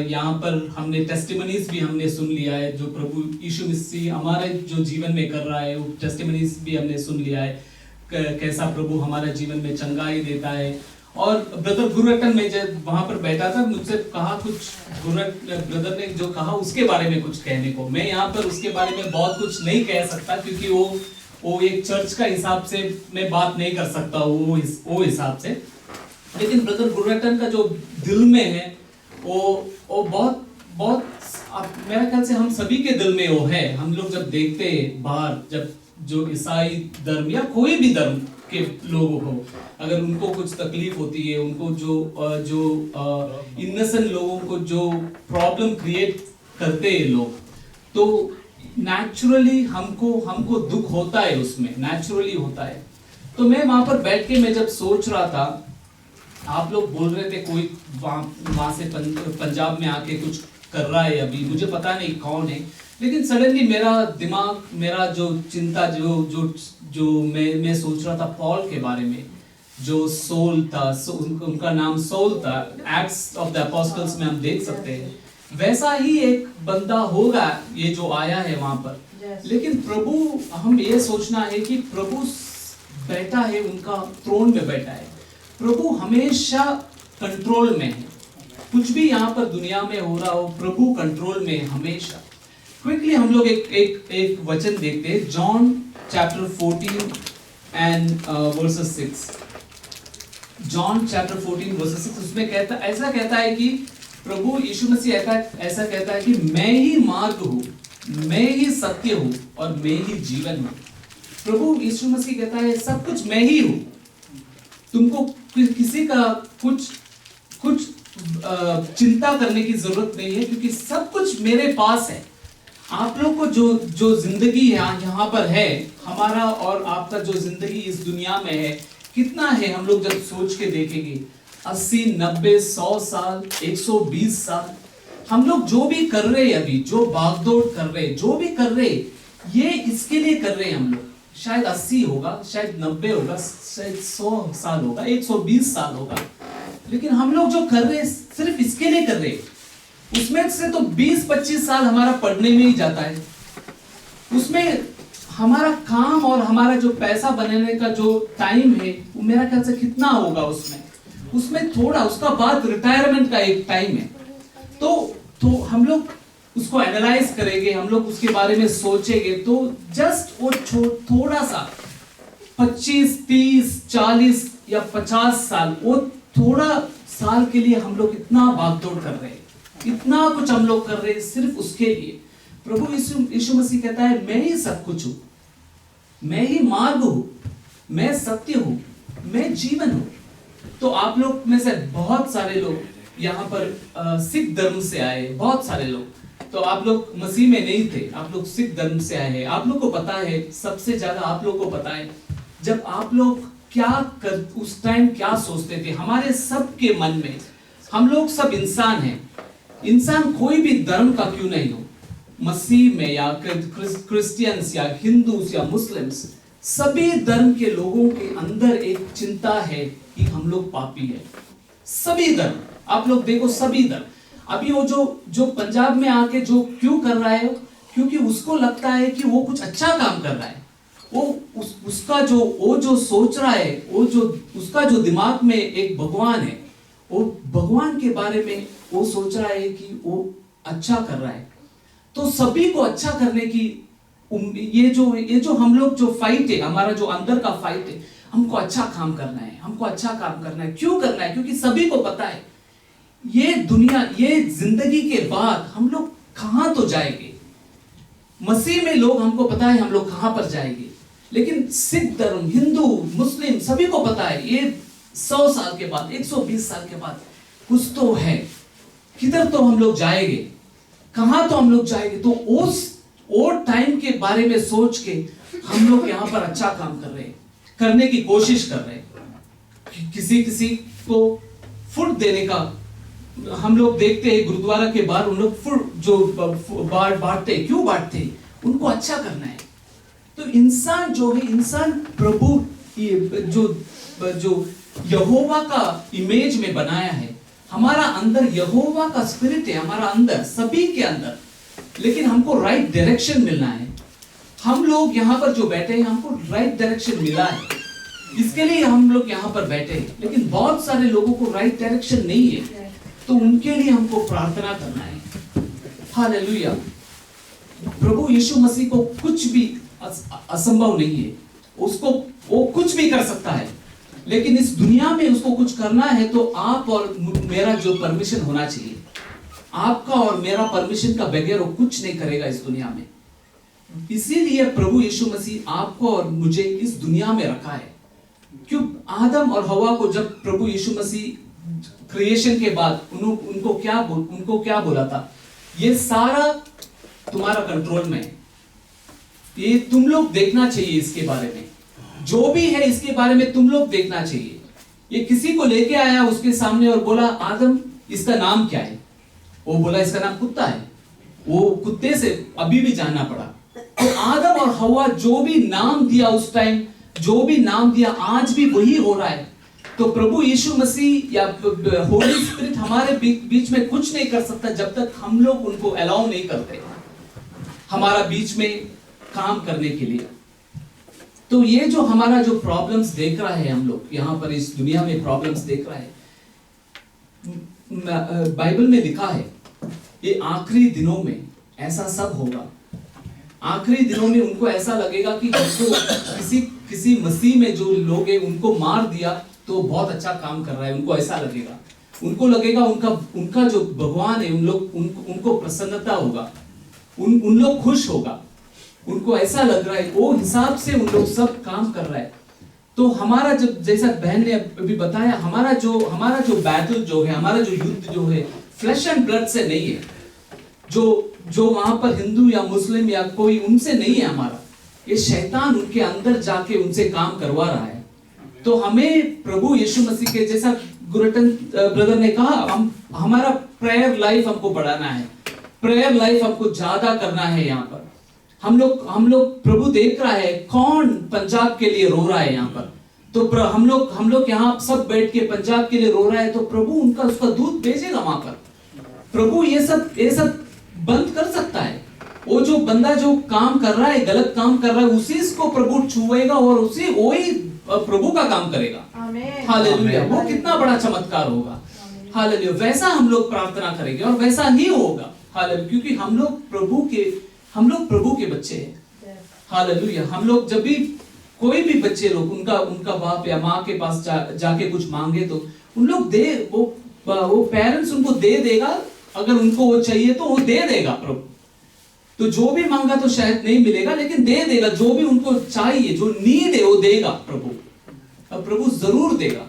Speaker 7: यहाँ पर हमने टेस्टिमनीज भी हमने सुन लिया है, जो प्रभु यीशु मसीह हमारे जो जीवन में कर रहा है वो टेस्टिमनीज भी हमने सुन लिया है, कैसा प्रभु हमारे जीवन में चंगाई देता है। और ब्रदर गुरुरत्न में जब वहां पर बैठा था मुझसे कहा कुछ ब्रदर ने जो कहा उसके बारे में कुछ कहने को, मैं यहाँ पर उसके बारे में बहुत कुछ नहीं कह सकता, क्योंकि वो एक चर्च का हिसाब से मैं बात नहीं कर सकता वो हिसाब से। लेकिन ब्रदर गुरुरत्न का जो दिल में है वो बहुत मेरा ख्याल से हम सभी के दिल में वो है। हम लोग जब देखते हैं बाहर, जब जो ईसाई धर्म या कोई भी धर्म के लोगों को अगर उनको कुछ तकलीफ होती है, उनको जो इनोसेंट लोगों को जो प्रॉब्लम क्रिएट करते हैं लोग, तो नेचुरली हमको दुख होता है, उसमें नेचुरली होता है। तो मैं वहां पर बैठ के मैं जब सोच रहा था, आप लोग बोल रहे थे कोई वहां से पंजाब में आके कुछ कर रहा है, अभी मुझे पता नहीं कौन है, लेकिन सडनली मेरा दिमाग, मेरा जो चिंता जो मैं सोच रहा था पॉल के बारे में, जो सोल था, उनका नाम सोल था, एक्ट्स ऑफ द अपोस्टल्स में हम देख सकते हैं, वैसा ही एक बंदा होगा ये जो आया है वहां पर। लेकिन प्रभु, हम ये सोचना है कि प्रभु बैठा है, उनका थ्रोन में बैठा है, प्रभु हमेशा कंट्रोल में है, कुछ भी यहाँ पर दुनिया में हो रहा हो प्रभु कंट्रोल में हमेशा। क्विकली हम लोग एक वचन देखते हैं, John chapter 14 and versus 6। John chapter 14 versus 6 उसमें ऐसा कहता है कि प्रभु यीशु मसीह ऐसा कहता है कि मैं ही मार्ग हूँ, मैं ही सत्य हूँ और मैं ही जीवन हूँ। प्रभु यीशु मसीह कहता है सब कुछ मैं ही हूँ, तुमको किसी का कुछ चिंता करने की जरूरत नहीं है, क्योंकि सब कुछ मेरे पास है। आप लोग को जो जिंदगी यहाँ पर है, हमारा और आपका जो जिंदगी इस दुनिया में है, कितना है हम लोग जब सोच के देखेंगे, 80, 90, 100 साल, 120 साल, हम लोग जो भी कर रहे हैं अभी, जो भागदौड़ कर रहे हैं, जो भी कर रहे हैं, ये इसके लिए कर रहे हैं हम लोग। शायद 80 होगा, शायद 90 होगा, शायद 100 साल होगा, 120 साल होगा, लेकिन हम लोग जो कर रहे हैं सिर्फ इसके लिए कर रहे हैं। उसमें से तो 20-25 साल हमारा पढ़ने में ही जाता है, उसमें हमारा काम और हमारा जो पैसा बनाने का जो टाइम है वो मेरा ख्याल से कितना होगा उसमें थोड़ा, उसका बाद रिटायरमेंट का एक टाइम है। तो हम लोग उसको एनालाइज करेंगे, हम लोग उसके बारे में सोचेंगे, तो जस्ट वो थोड़ा सा 25, 30, 40 या 50 साल, वो थोड़ा साल के लिए हम लोग इतना भागदौड़ कर रहे हैं, इतना कुछ हम लोग कर रहे हैं सिर्फ उसके लिए। प्रभु यीशु मसीह कहता है मैं ही सब कुछ हूं, मैं ही मार्ग हूं, मैं सत्य हूं, मैं जीवन हूं। तो आप लोग में से बहुत सारे लोग यहाँ पर सिख धर्म से आए, बहुत सारे लोग, तो आप लोग मसीह में नहीं थे, आप लोग सिख धर्म से आए हैं। आप लोग को पता है, सबसे ज्यादा आप लोग को पता है, जब आप लोग उस टाइम क्या सोचते थे। हमारे सब के मन में, हम लोग सब इंसान हैं, इंसान कोई भी धर्म का क्यों नहीं हो, मसीह में या क्रिश्चियंस या हिंदूस या मुस्लिम्स, सभी धर्म के लोगों के अंदर एक चिंता है कि हम लोग पापी है। सभी धर्म, आप लोग देखो, सभी धर्म। अभी वो जो पंजाब में आके जो क्यों कर रहा है, क्योंकि उसको लगता है कि वो कुछ अच्छा काम कर रहा है। उसका जो सोच रहा है, उसका जो दिमाग में एक भगवान है, वो भगवान के बारे में वो सोच रहा है कि वो अच्छा कर रहा है। तो सभी को अच्छा करने की ये जो हम लोग जो फाइट है, हमारा जो अंदर का फाइट है, हमको अच्छा काम करना है, हमको अच्छा काम करना है। क्यों करना है? क्योंकि सभी को पता है ये दुनिया, ये जिंदगी के बाद हम लोग कहां तो जाएंगे। मसीह में लोग, हमको पता है हम लोग कहां पर जाएंगे, लेकिन सिख धर्म, हिंदू, मुस्लिम, सभी को पता है ये 100 साल के बाद, 120 साल के बाद कुछ तो है, किधर तो हम लोग जाएंगे, कहां तो हम लोग जाएंगे। तो उस और टाइम के बारे में सोच के हम लोग यहाँ पर अच्छा काम कर रहे हैं, करने की कोशिश कर रहे हैं। किसी को फूड देने का हम लोग देखते हैं, गुरुद्वारा के बाहर उन लोग फूड जो बांटते, क्यों बांटते हैं? उनको अच्छा करना है। तो इंसान जो है, इंसान प्रभु जो यहोवा का इमेज में बनाया है, हमारा अंदर यहोवा का स्पिरिट है, हमारा अंदर, सभी के अंदर, लेकिन हमको राइट डायरेक्शन मिलना है। हम लोग यहाँ पर जो बैठे हैं, हमको राइट डायरेक्शन मिला है, इसके लिए हम लोग यहाँ पर बैठे हैं। लेकिन बहुत सारे लोगों को राइट डायरेक्शन नहीं है, तो उनके लिए हमको प्रार्थना करना है। हालेलुया। प्रभु यीशु मसीह को कुछ भी असंभव नहीं है, उसको वो कुछ भी कर सकता है। लेकिन इस दुनिया में उसको कुछ करना है तो आप और मेरा जो परमिशन होना चाहिए, आपका और मेरा परमिशन का बगैर वो कुछ नहीं करेगा इस दुनिया में। इसीलिए प्रभु यीशु मसीह आपको और मुझे इस दुनिया में रखा है। क्यों? आदम और हवा को जब प्रभु यीशु मसीह क्रिएशन के बाद उनको क्या बोला था? ये सारा तुम्हारा कंट्रोल में है, ये तुम लोग देखना चाहिए, इसके बारे में जो भी है इसके बारे में तुम लोग देखना चाहिए। ये किसी को लेके आया उसके सामने और बोला, आदम इसका नाम क्या है? वो बोला इसका नाम कुत्ता है। वो कुत्ते से अभी भी जानना पड़ा। तो आदम और हवा जो भी नाम दिया उस टाइम, जो भी नाम दिया, आज भी वही हो रहा है। तो प्रभु यीशु मसीह या होली स्पिरिट हमारे बीच में कुछ नहीं कर सकता जब तक हम लोग उनको अलाउ नहीं करते हमारा बीच में काम करने के लिए। तो ये जो हमारा जो प्रॉब्लम्स देख रहा है, हम लोग यहाँ पर इस दुनिया में प्रॉब्लम्स देख रहा है, बाइबल में लिखा है ये आखिरी दिनों में ऐसा सब होगा। आखिरी दिनों में उनको ऐसा लगेगा कि किसी मसीह में जो लोग हैं उनको मार दिया तो बहुत अच्छा काम कर रहा है, उनको ऐसा लगेगा। उनको लगेगा उनका जो भगवान है उनको प्रसन्नता होगा, उन लोग खुश होगा, उनको ऐसा लग रहा है, वो हिसाब से उन लोग सब काम कर रहा है। तो हमारा जब, जैसा बहन ने अभी बताया, हमारा जो बैटल जो है, हमारा जो युद्ध जो है, फ्लैश एंड ब्लड से नहीं है, जो वहां पर हिंदू या मुस्लिम या कोई उनसे नहीं है हमारा। ये शैतान उनके अंदर जाके उनसे काम करवा रहा है। तो हमें प्रभु यीशु मसीह के, जैसा गुरटन ब्रदर ने कहा, हमारा प्रेयर लाइफ हमको बढ़ाना है, प्रेयर लाइफ हमको ज्यादा करना है। यहाँ पर हम लोग प्रभु देख रहा है कौन पंजाब के लिए रो रहा है यहाँ पर। तो हम लोग यहाँ सब बैठ के पंजाब के लिए रो रहा है, तो प्रभु उसका दूत भेजेगा वहां पर। प्रभु ये सब बंद कर सकता है। वो जो बंदा जो काम कर रहा है, गलत काम कर रहा है, उसी को प्रभु छुएगा और वही प्रभु का काम करेगा। हालेलुया। वो कितना बड़ा चमत्कार होगा। हालेलुया। वैसा हम लोग प्रार्थना करेंगे और वैसा ही होगा। हालेलुया। क्योंकि हम लोग प्रभु के बच्चे हैं। हालेलुया। हम लोग जब भी कोई भी बच्चे लोग उनका बाप या माँ के पास जाके कुछ मांगे तो उन लोग वो पेरेंट्स उनको दे देगा। अगर उनको वो चाहिए तो वो दे देगा प्रभु। तो जो भी मांगा तो शायद नहीं मिलेगा, लेकिन दे देगा। जो भी उनको चाहिए, जो नीड है, वो देगा प्रभु। अब प्रभु जरूर देगा।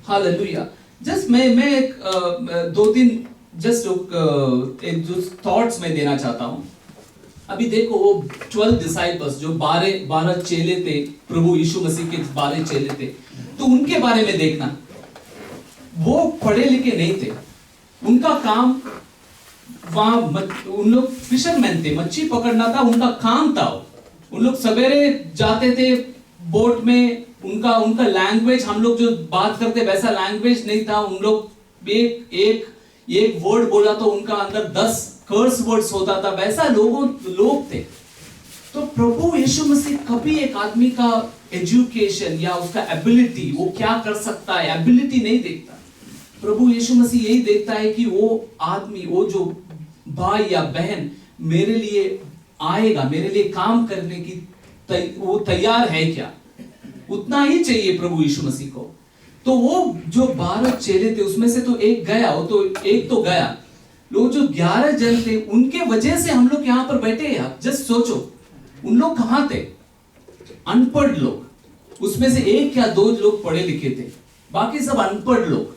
Speaker 7: हालेलुया। जस्ट मैं एक दो तीन एक जो थॉट्स मैं देना चाहता हूं। अभी देखो, वो 12 डिसाइपल्स जो 12 चेले थे, प्रभु यीशु मसीह के 12 चेले थे, तो उनके बारे में देखना, वो पढ़े लिखे नहीं थे। उनका काम वहां उन लोग फिशरमैन थे, मच्छी पकड़ना था उनका काम था। उन लोग सवेरे जाते थे बोट में। उनका लैंग्वेज, हम लोग जो बात करते वैसा लैंग्वेज नहीं था। उन लोग एक वर्ड बोला तो उनका अंदर 10 कर्स वर्ड्स होता था, वैसा लोग थे। तो प्रभु यीशु मसीह कभी एक आदमी का एजुकेशन या उसका एबिलिटी, वो क्या कर सकता है, एबिलिटी नहीं देखता। प्रभु यीशु मसीह यही देखता है कि वो आदमी, वो जो भाई या बहन मेरे लिए आएगा, मेरे लिए काम करने की वो तैयार है क्या, उतना ही चाहिए प्रभु यीशु मसीह को। तो वो जो 12 चेले थे उसमें से तो एक गया, एक तो गया। लोग जो 11 जन थे, उनके वजह से हम लोग यहाँ पर बैठे हैं। आप जस्ट सोचो, उन लोग कहाँ थे? अनपढ़ लोग। उसमें से एक या दो लोग पढ़े लिखे थे। बाकी सब अनपढ़ लोग,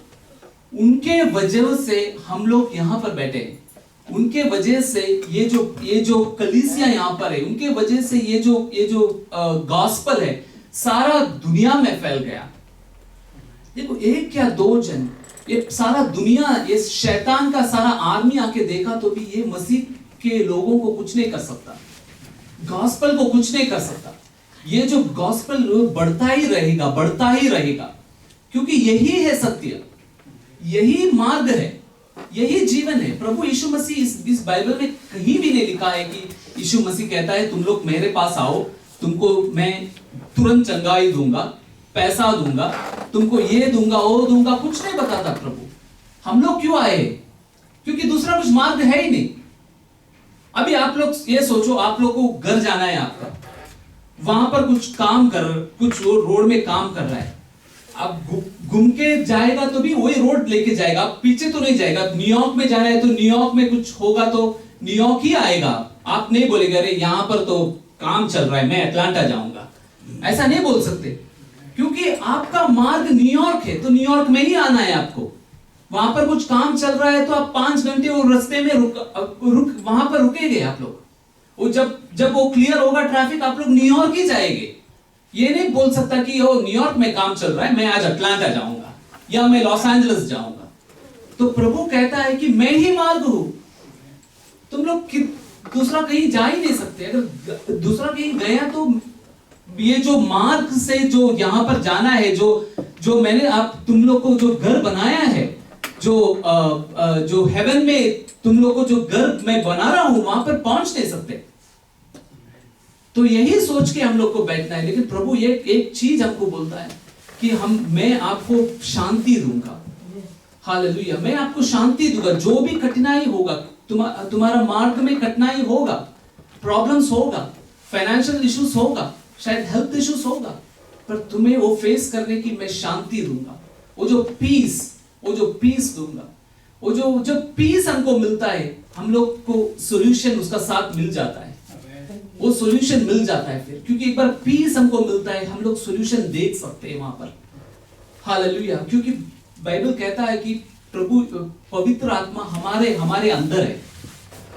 Speaker 7: उनके वजह से हम लोग यहाँ पर बैठे हैं। उनके वजह से ये जो कलीसिया यहाँ पर है, उनके वजह से ये जो गॉस्पल है सारा दुनिया में फैल गया। देखो, एक क्या दो जन, ये सारा दुनिया, ये शैतान का सारा आर्मी आके देखा तो भी ये मसीह के लोगों को कुछ नहीं कर सकता, गॉस्पल को कुछ नहीं कर सकता। ये जो गॉस्पल बढ़ता ही रहेगा, क्योंकि यही है सत्य, यही मार्ग है, यही जीवन है। प्रभु यीशु मसीह इस बाइबल में कहीं भी नहीं लिखा है कि यीशु मसीह कहता है तुम लोग मेरे पास आओ, तुमको मैं तुरंत चंगाई दूंगा, पैसा दूंगा, तुमको ये दूंगा वो दूंगा, कुछ नहीं बताता प्रभु। हम लोग क्यों आए? क्योंकि दूसरा कुछ मार्ग है ही नहीं। अभी आप लोग ये सोचो, आप लोग को घर जाना है, आपका वहां पर कुछ रोड में काम कर रहा है, अब घूम के जाएगा तो भी वही रोड लेके जाएगा, आप पीछे तो नहीं जाएगा। न्यूयॉर्क में जाना है तो न्यूयॉर्क में कुछ होगा तो न्यूयॉर्क ही आएगा, आप नहीं बोलेगा अरे यहाँ पर तो काम चल रहा है मैं अटलांटा जाऊंगा, ऐसा नहीं बोल सकते, क्योंकि आपका मार्ग न्यूयॉर्क है तो न्यूयॉर्क में ही आना है आपको। वहां पर कुछ काम चल रहा है तो आप 5 घंटे वो रास्ते में वहां पर रुकेंगे आप लोग। वो जब वो क्लियर होगा ट्रैफिक, आप लोग न्यूयॉर्क ही जाएंगे। ये नहीं बोल सकता कि ओ न्यूयॉर्क में काम चल रहा है मैं आज अटलांटा जाऊंगा या मैं लॉस एंजलिस जाऊंगा। तो प्रभु कहता है कि मैं ही मार्ग हूं, तुम लोग दूसरा कहीं जा ही नहीं सकते। अगर दूसरा कहीं गया तो ये जो मार्ग से जो यहां पर जाना है, जो मैंने तुम लोग को जो घर बनाया है, जो हेवन में तुम लोग को जो घर मैं बना रहा हूं, वहां पर पहुंच नहीं सकते। तो यही सोच के हम लोग को बैठना है। लेकिन प्रभु ये एक चीज हमको बोलता है कि मैं आपको शांति दूंगा। हालेलुया, मैं आपको शांति दूंगा। जो भी कठिनाई होगा, तुम्हारा मार्ग में कठिनाई होगा, प्रॉब्लम्स होगा, फाइनेंशियल इश्यूज होगा, शायद हेल्थ इश्यूज होगा, पर तुम्हें वो फेस करने की मैं शांति दूंगा। वो जो पीस दूंगा, वो जो पीस हमको मिलता है, हम लोग को सॉल्यूशन उसका साथ मिल जाता है, वो सॉल्यूशन मिल जाता है फिर, क्योंकि एक बार पीस हमको मिलता है, हम लोग सॉल्यूशन देख सकते हैं वहां पर। हालेलुया, क्योंकि बाइबल कहता है कि प्रभु पवित्र आत्मा हमारे अंदर है।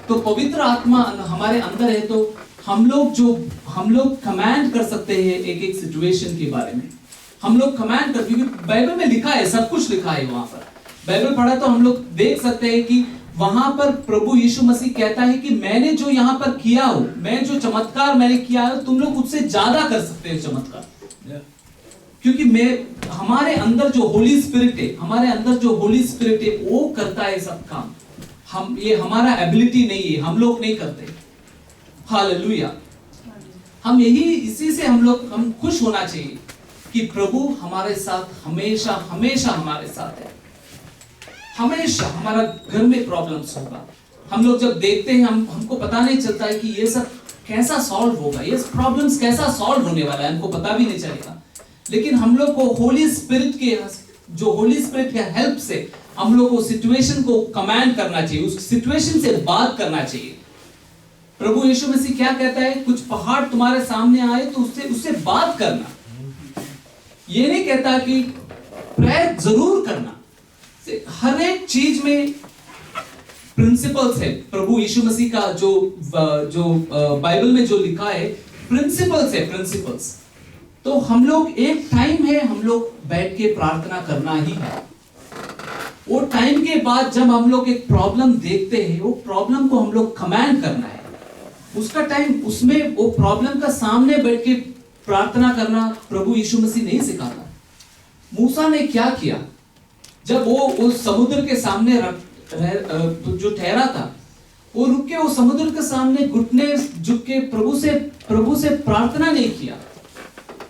Speaker 7: तो पवित्र आत्मा हमारे अंदर है तो हम लोग कमांड कर सकते हैं एक सिचुएशन के बारे में। हम लोग कमांड कर, क्योंकि बाइबल में लिखा है, सब कुछ लिखा है वहां पर। बाइबल पढ़ा तो हम लोग देख सकते हैं कि वहां पर प्रभु यीशु मसीह कहता है कि मैंने जो यहाँ पर किया हो, मैं जो चमत्कार मैंने किया है, तुम लोग उससे ज्यादा कर सकते हो चमत्कार। क्योंकि हमारे अंदर जो होली स्पिरिट है, वो करता है सब काम। ये हमारा एबिलिटी नहीं है, हम लोग नहीं करते। हालेलुया, इसी से हम खुश होना चाहिए कि प्रभु हमारे साथ हमेशा हमारे साथ है। हमेशा हमारा घर में प्रॉब्लम्स होगा, हम लोग जब देखते हैं हमको पता नहीं चलता है कि ये सब कैसा सॉल्व होगा, ये प्रॉब्लम्स कैसा सॉल्व होने वाला है, हमको पता भी नहीं चलेगा। लेकिन हम लोग को होली स्पिरिट के हेल्प से हम लोग को सिचुएशन को कमांड करना चाहिए, उस सिचुएशन से बात करना चाहिए। प्रभु यीशु मसीह क्या कहता है, कुछ पहाड़ तुम्हारे सामने आए तो उससे बात करना। ये नहीं कहता कि प्रेयर जरूर करना। हर एक चीज में प्रिंसिपल्स है। प्रभु यीशु मसीह का जो बाइबल में जो लिखा है प्रिंसिपल्स। तो हम लोग एक टाइम है, हम लोग बैठ के प्रार्थना करना ही है। वो टाइम के बाद जब हम लोग एक प्रॉब्लम देखते हैं, वो प्रॉब्लम को हम लोग कमांड करना है। उसका टाइम, उसमें वो प्रॉब्लम का सामने बैठ के प्रार्थना करना प्रभु यीशु मसीह नहीं सिखाता। मूसा ने क्या किया, जब वो उस समुद्र के सामने जो ठहरा था, वो रुक के वो समुद्र के सामने घुटने झुक के प्रभु से प्रार्थना नहीं किया।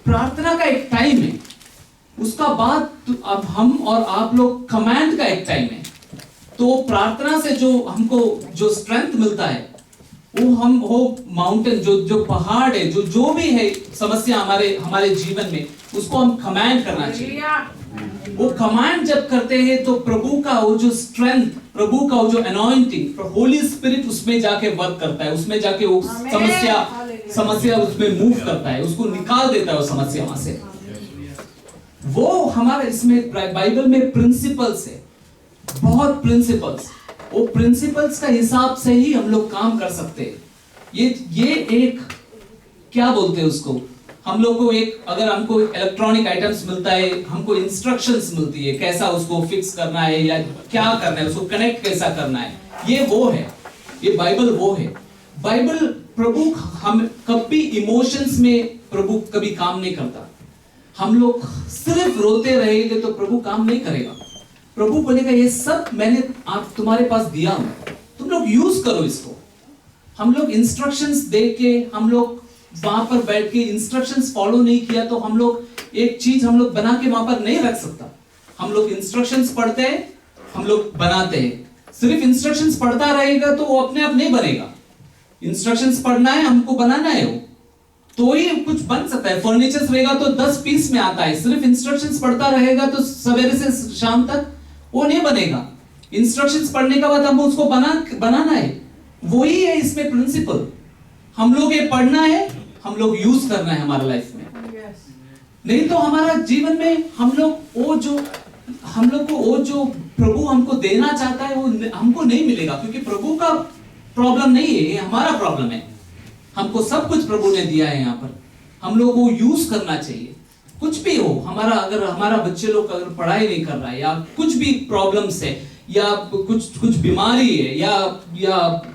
Speaker 7: प्रार्थना का एक टाइम है, उसका बाद अब हम और आप लोग कमांड का एक टाइम है। तो प्रार्थना से जो हमको जो स्ट्रेंथ मिलता है, वो माउंटेन जो पहाड़ है, जो भी है समस्या हमारे जीवन में, उसको हम कमांड करना चाहिए। वो कमांड जब करते हैं तो प्रभु का वो जो स्ट्रेंथ, प्रभु का वो जो अनॉइंटिंग, होली स्पिरिट उसमें जाके वर्क करता है, उसमें जाके वो समस्या उसमें मूव करता है, उसको निकाल देता है वो समस्या वहां से। वो हमारे इसमें बाइबल में प्रिंसिपल्स है, बहुत प्रिंसिपल्स। वो प्रिंसिपल्स का हिसाब से ही हम लोग काम कर सकते हैं। ये एक क्या बोलते हैं उसको, हम लोग को एक, अगर हमको इलेक्ट्रॉनिक आइटम्स मिलता है, हमको इंस्ट्रक्शंस मिलती है कैसा उसको फिक्स करना है या क्या करना है, उसको कनेक्ट कैसा करना है, ये वो है, ये बाइबल वो है। बाइबल प्रभु हम कभी इमोशंस में प्रभु कभी काम नहीं करता। हम लोग सिर्फ रोते रहेंगे तो प्रभु काम नहीं करेगा। प्रभु बोलेगा ये सब मैंने आप तुम्हारे पास दिया हूं, तुम लोग यूज करो इसको। हम लोग इंस्ट्रक्शंस दे के, हम लोग वहां पर बैठ के इंस्ट्रक्शंस फॉलो नहीं किया तो हम लोग एक चीज हम लोग बना के वहां पर नहीं रख सकता। हम लोग इंस्ट्रक्शंस पढ़ते हैं, हम लोग बनाते हैं। सिर्फ इंस्ट्रक्शंस पढ़ता रहेगा तो वो अपने आप नहीं बनेगा। इंस्ट्रक्शंस पढ़ना है, हमको बनाना है, वो तो ही कुछ बन सकता है। फर्नीचर रहेगा तो 10 पीस में आता है, सिर्फ इंस्ट्रक्शंस पढ़ता रहेगा तो सवेरे से शाम तक वो नहीं बनेगा। इंस्ट्रक्शंस पढ़ने के बाद हमको उसको बनाना है। वही है इसमें प्रिंसिपल। हम लोग ये पढ़ना है, हम लोग यूज करना है हमारे लाइफ में। नहीं तो हमारा जीवन में हम लोग वो जो प्रभु हमको देना चाहता है वो हमको नहीं मिलेगा, क्योंकि प्रभु का प्रॉब्लम नहीं है, ये हमारा प्रॉब्लम है। हमको सब कुछ प्रभु ने दिया है। यहाँ पर हम लोग को यूज करना चाहिए। कुछ भी हो, अगर हमारा बच्चे लोग अगर पढ़ाई नहीं कर रहा है या कुछ भी प्रॉब्लम्स है या कुछ बीमारी है या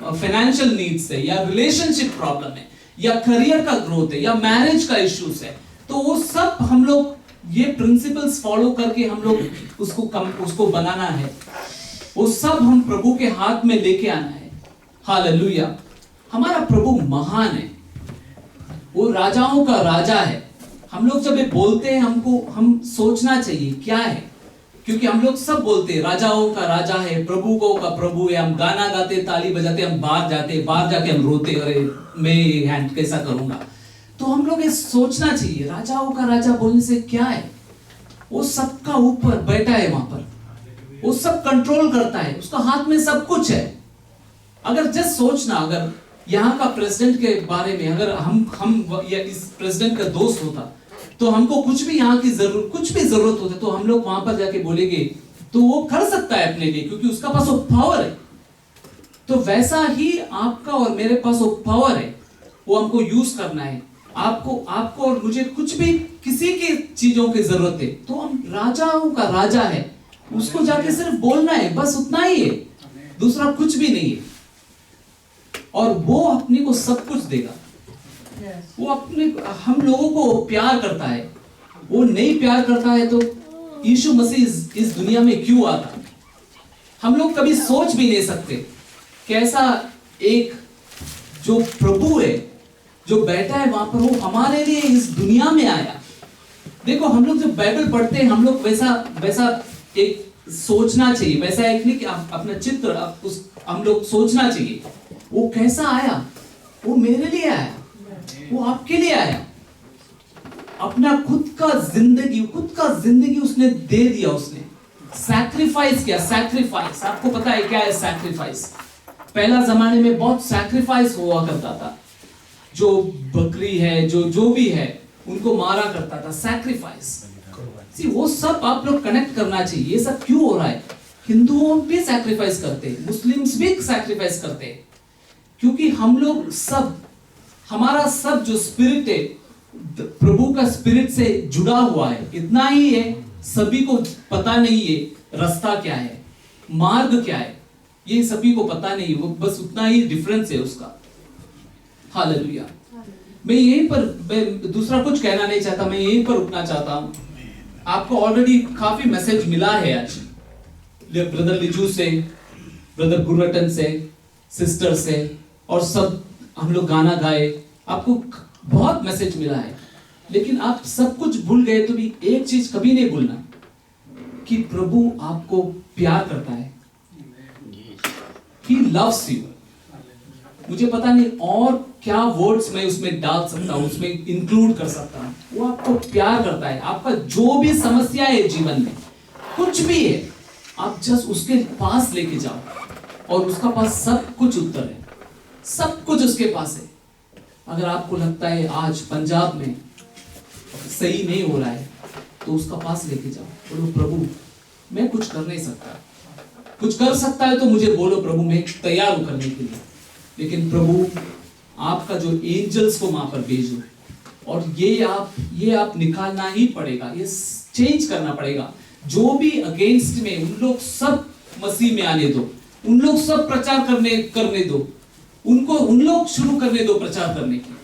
Speaker 7: फाइनेंशियल नीड्स है या रिलेशनशिप प्रॉब्लम है या करियर का ग्रोथ है या मैरिज का इश्यूज है, तो वो सब हम लोग ये प्रिंसिपल्स फॉलो करके हम लोग उसको बनाना है। वो सब हम प्रभु के हाथ में लेके आना है। हालेलुया। हमारा प्रभु महान है, वो राजाओं का राजा है। हम लोग जब ये बोलते हैं हम सोचना चाहिए क्या है, क्योंकि हम लोग सब बोलते हैं राजाओं का राजा है, प्रभु का प्रभु है। हम गाना गाते, ताली बजाते, हम बाहर जाके हम रोते, अरे मैं हैंड कैसा करूंगा। तो हम लोग ये सोचना चाहिए राजाओं का राजा बोलने से क्या है। वो सबका ऊपर बैठा है, वहां पर वो सब कंट्रोल करता है, उसका हाथ में सब कुछ है। अगर जस्ट सोचना, अगर यहाँ का प्रेसिडेंट के बारे में अगर हम या इस प्रेसिडेंट का दोस्त होता तो हमको कुछ भी यहाँ की जरूरत होती तो हम लोग वहां पर जाके बोलेंगे तो वो कर सकता है अपने लिए, क्योंकि उसका पास वो पावर है। तो वैसा ही आपका और मेरे पास वो पावर है, वो हमको यूज करना है। आपको और मुझे कुछ भी किसी की चीजों की जरूरत है तो हम राजाओं का राजा है, उसको जाके सिर्फ बोलना है, बस उतना ही है, दूसरा कुछ भी नहीं है। और वो अपने को सब कुछ देगा। वो हम लोगों को प्यार करता है। वो नहीं प्यार करता है तो यीशु मसीह इस दुनिया में क्यों आता? हम लोग कभी सोच भी नहीं सकते कैसा एक जो प्रभु है, जो बैठा है वहां पर, वो हमारे लिए इस दुनिया में आया। देखो, हम लोग जब बाइबल पढ़ते हैं हम लोग वैसा एक सोचना चाहिए, वैसा एक नहीं कि अपना चित्र हम लोग सोचना चाहिए। वो कैसा आया? वो मेरे लिए आया, वो आपके लिए आया। अपना खुद का जिंदगी उसने दे दिया, उसने सैक्रिफाइस किया। सैक्रिफाइस, आपको पता है क्या है सैक्रिफाइस? पहला जमाने में बहुत सैक्रिफाइस हुआ करता था। जो बकरी है, जो भी है, उनको मारा करता था, सैक्रिफाइस। वो सब आप लोग कनेक्ट करना चाहिए। ये सब क्यों हो रहा है? हिंदुओं भी सैक्रिफाइस करते हैं, मुस्लिम्स भी सैक्रिफाइस करते हैं, क्योंकि हम लोग सब, हमारा सब जो स्पिरिट है प्रभु का स्पिरिट से जुड़ा हुआ है। इतना ही है, सभी को पता नहीं है रास्ता क्या है, मार्ग क्या है, ये सभी को पता नहीं, वो बस उतना ही डिफरेंस है उसका। हालेलुया। मैं यहीं पर दूसरा कुछ कहना नहीं चाहता, मैं यहीं पर रुकना चाहता हूं। आपको ऑलरेडी काफी मैसेज मिला है आज, ब्रदर लिजू से, ब्रदर गुरवटन से, सिस्टर से, और सब हम लोग गाना गाए, आपको बहुत मैसेज मिला है। लेकिन आप सब कुछ भूल गए तो भी एक चीज कभी नहीं भूलना कि प्रभु आपको प्यार करता है। He loves you। मुझे पता नहीं और क्या वर्ड्स मैं उसमें डाल सकता हूं, उसमें इंक्लूड कर सकता हूं। वो आपको प्यार करता है। आपका जो भी समस्या है जीवन में, कुछ भी है, आप जस्ट उसके पास लेके जाओ और उसका पास सब कुछ उत्तर है, सब कुछ उसके पास है। अगर आपको लगता है आज पंजाब में सही नहीं हो रहा है, तो उसका पास लेके जाओ, बोलो प्रभु मैं कुछ कर नहीं सकता, कुछ कर सकता है तो मुझे बोलो प्रभु, मैं तैयार हूं करने के लिए, लेकिन प्रभु आपका जो एंजल्स को वहां पर भेजो, और ये आप निकालना ही पड़ेगा, ये चेंज करना पड़ेगा। जो भी अगेंस्ट में, उन लोग सब मसीह में आने दो, उन लोग सब प्रचार करने दो, उन लोग शुरू करने दो प्रचार करने की।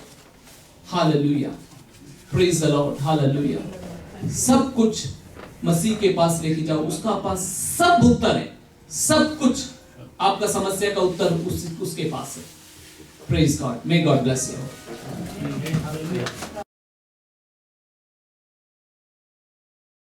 Speaker 7: Hallelujah, praise the Lord, hallelujah. सब कुछ मसीह के पास लेके जाओ, उसका पास सब उत्तर है, सब कुछ आपका समस्या का उत्तर उसके पास है। Praise God, may God bless you.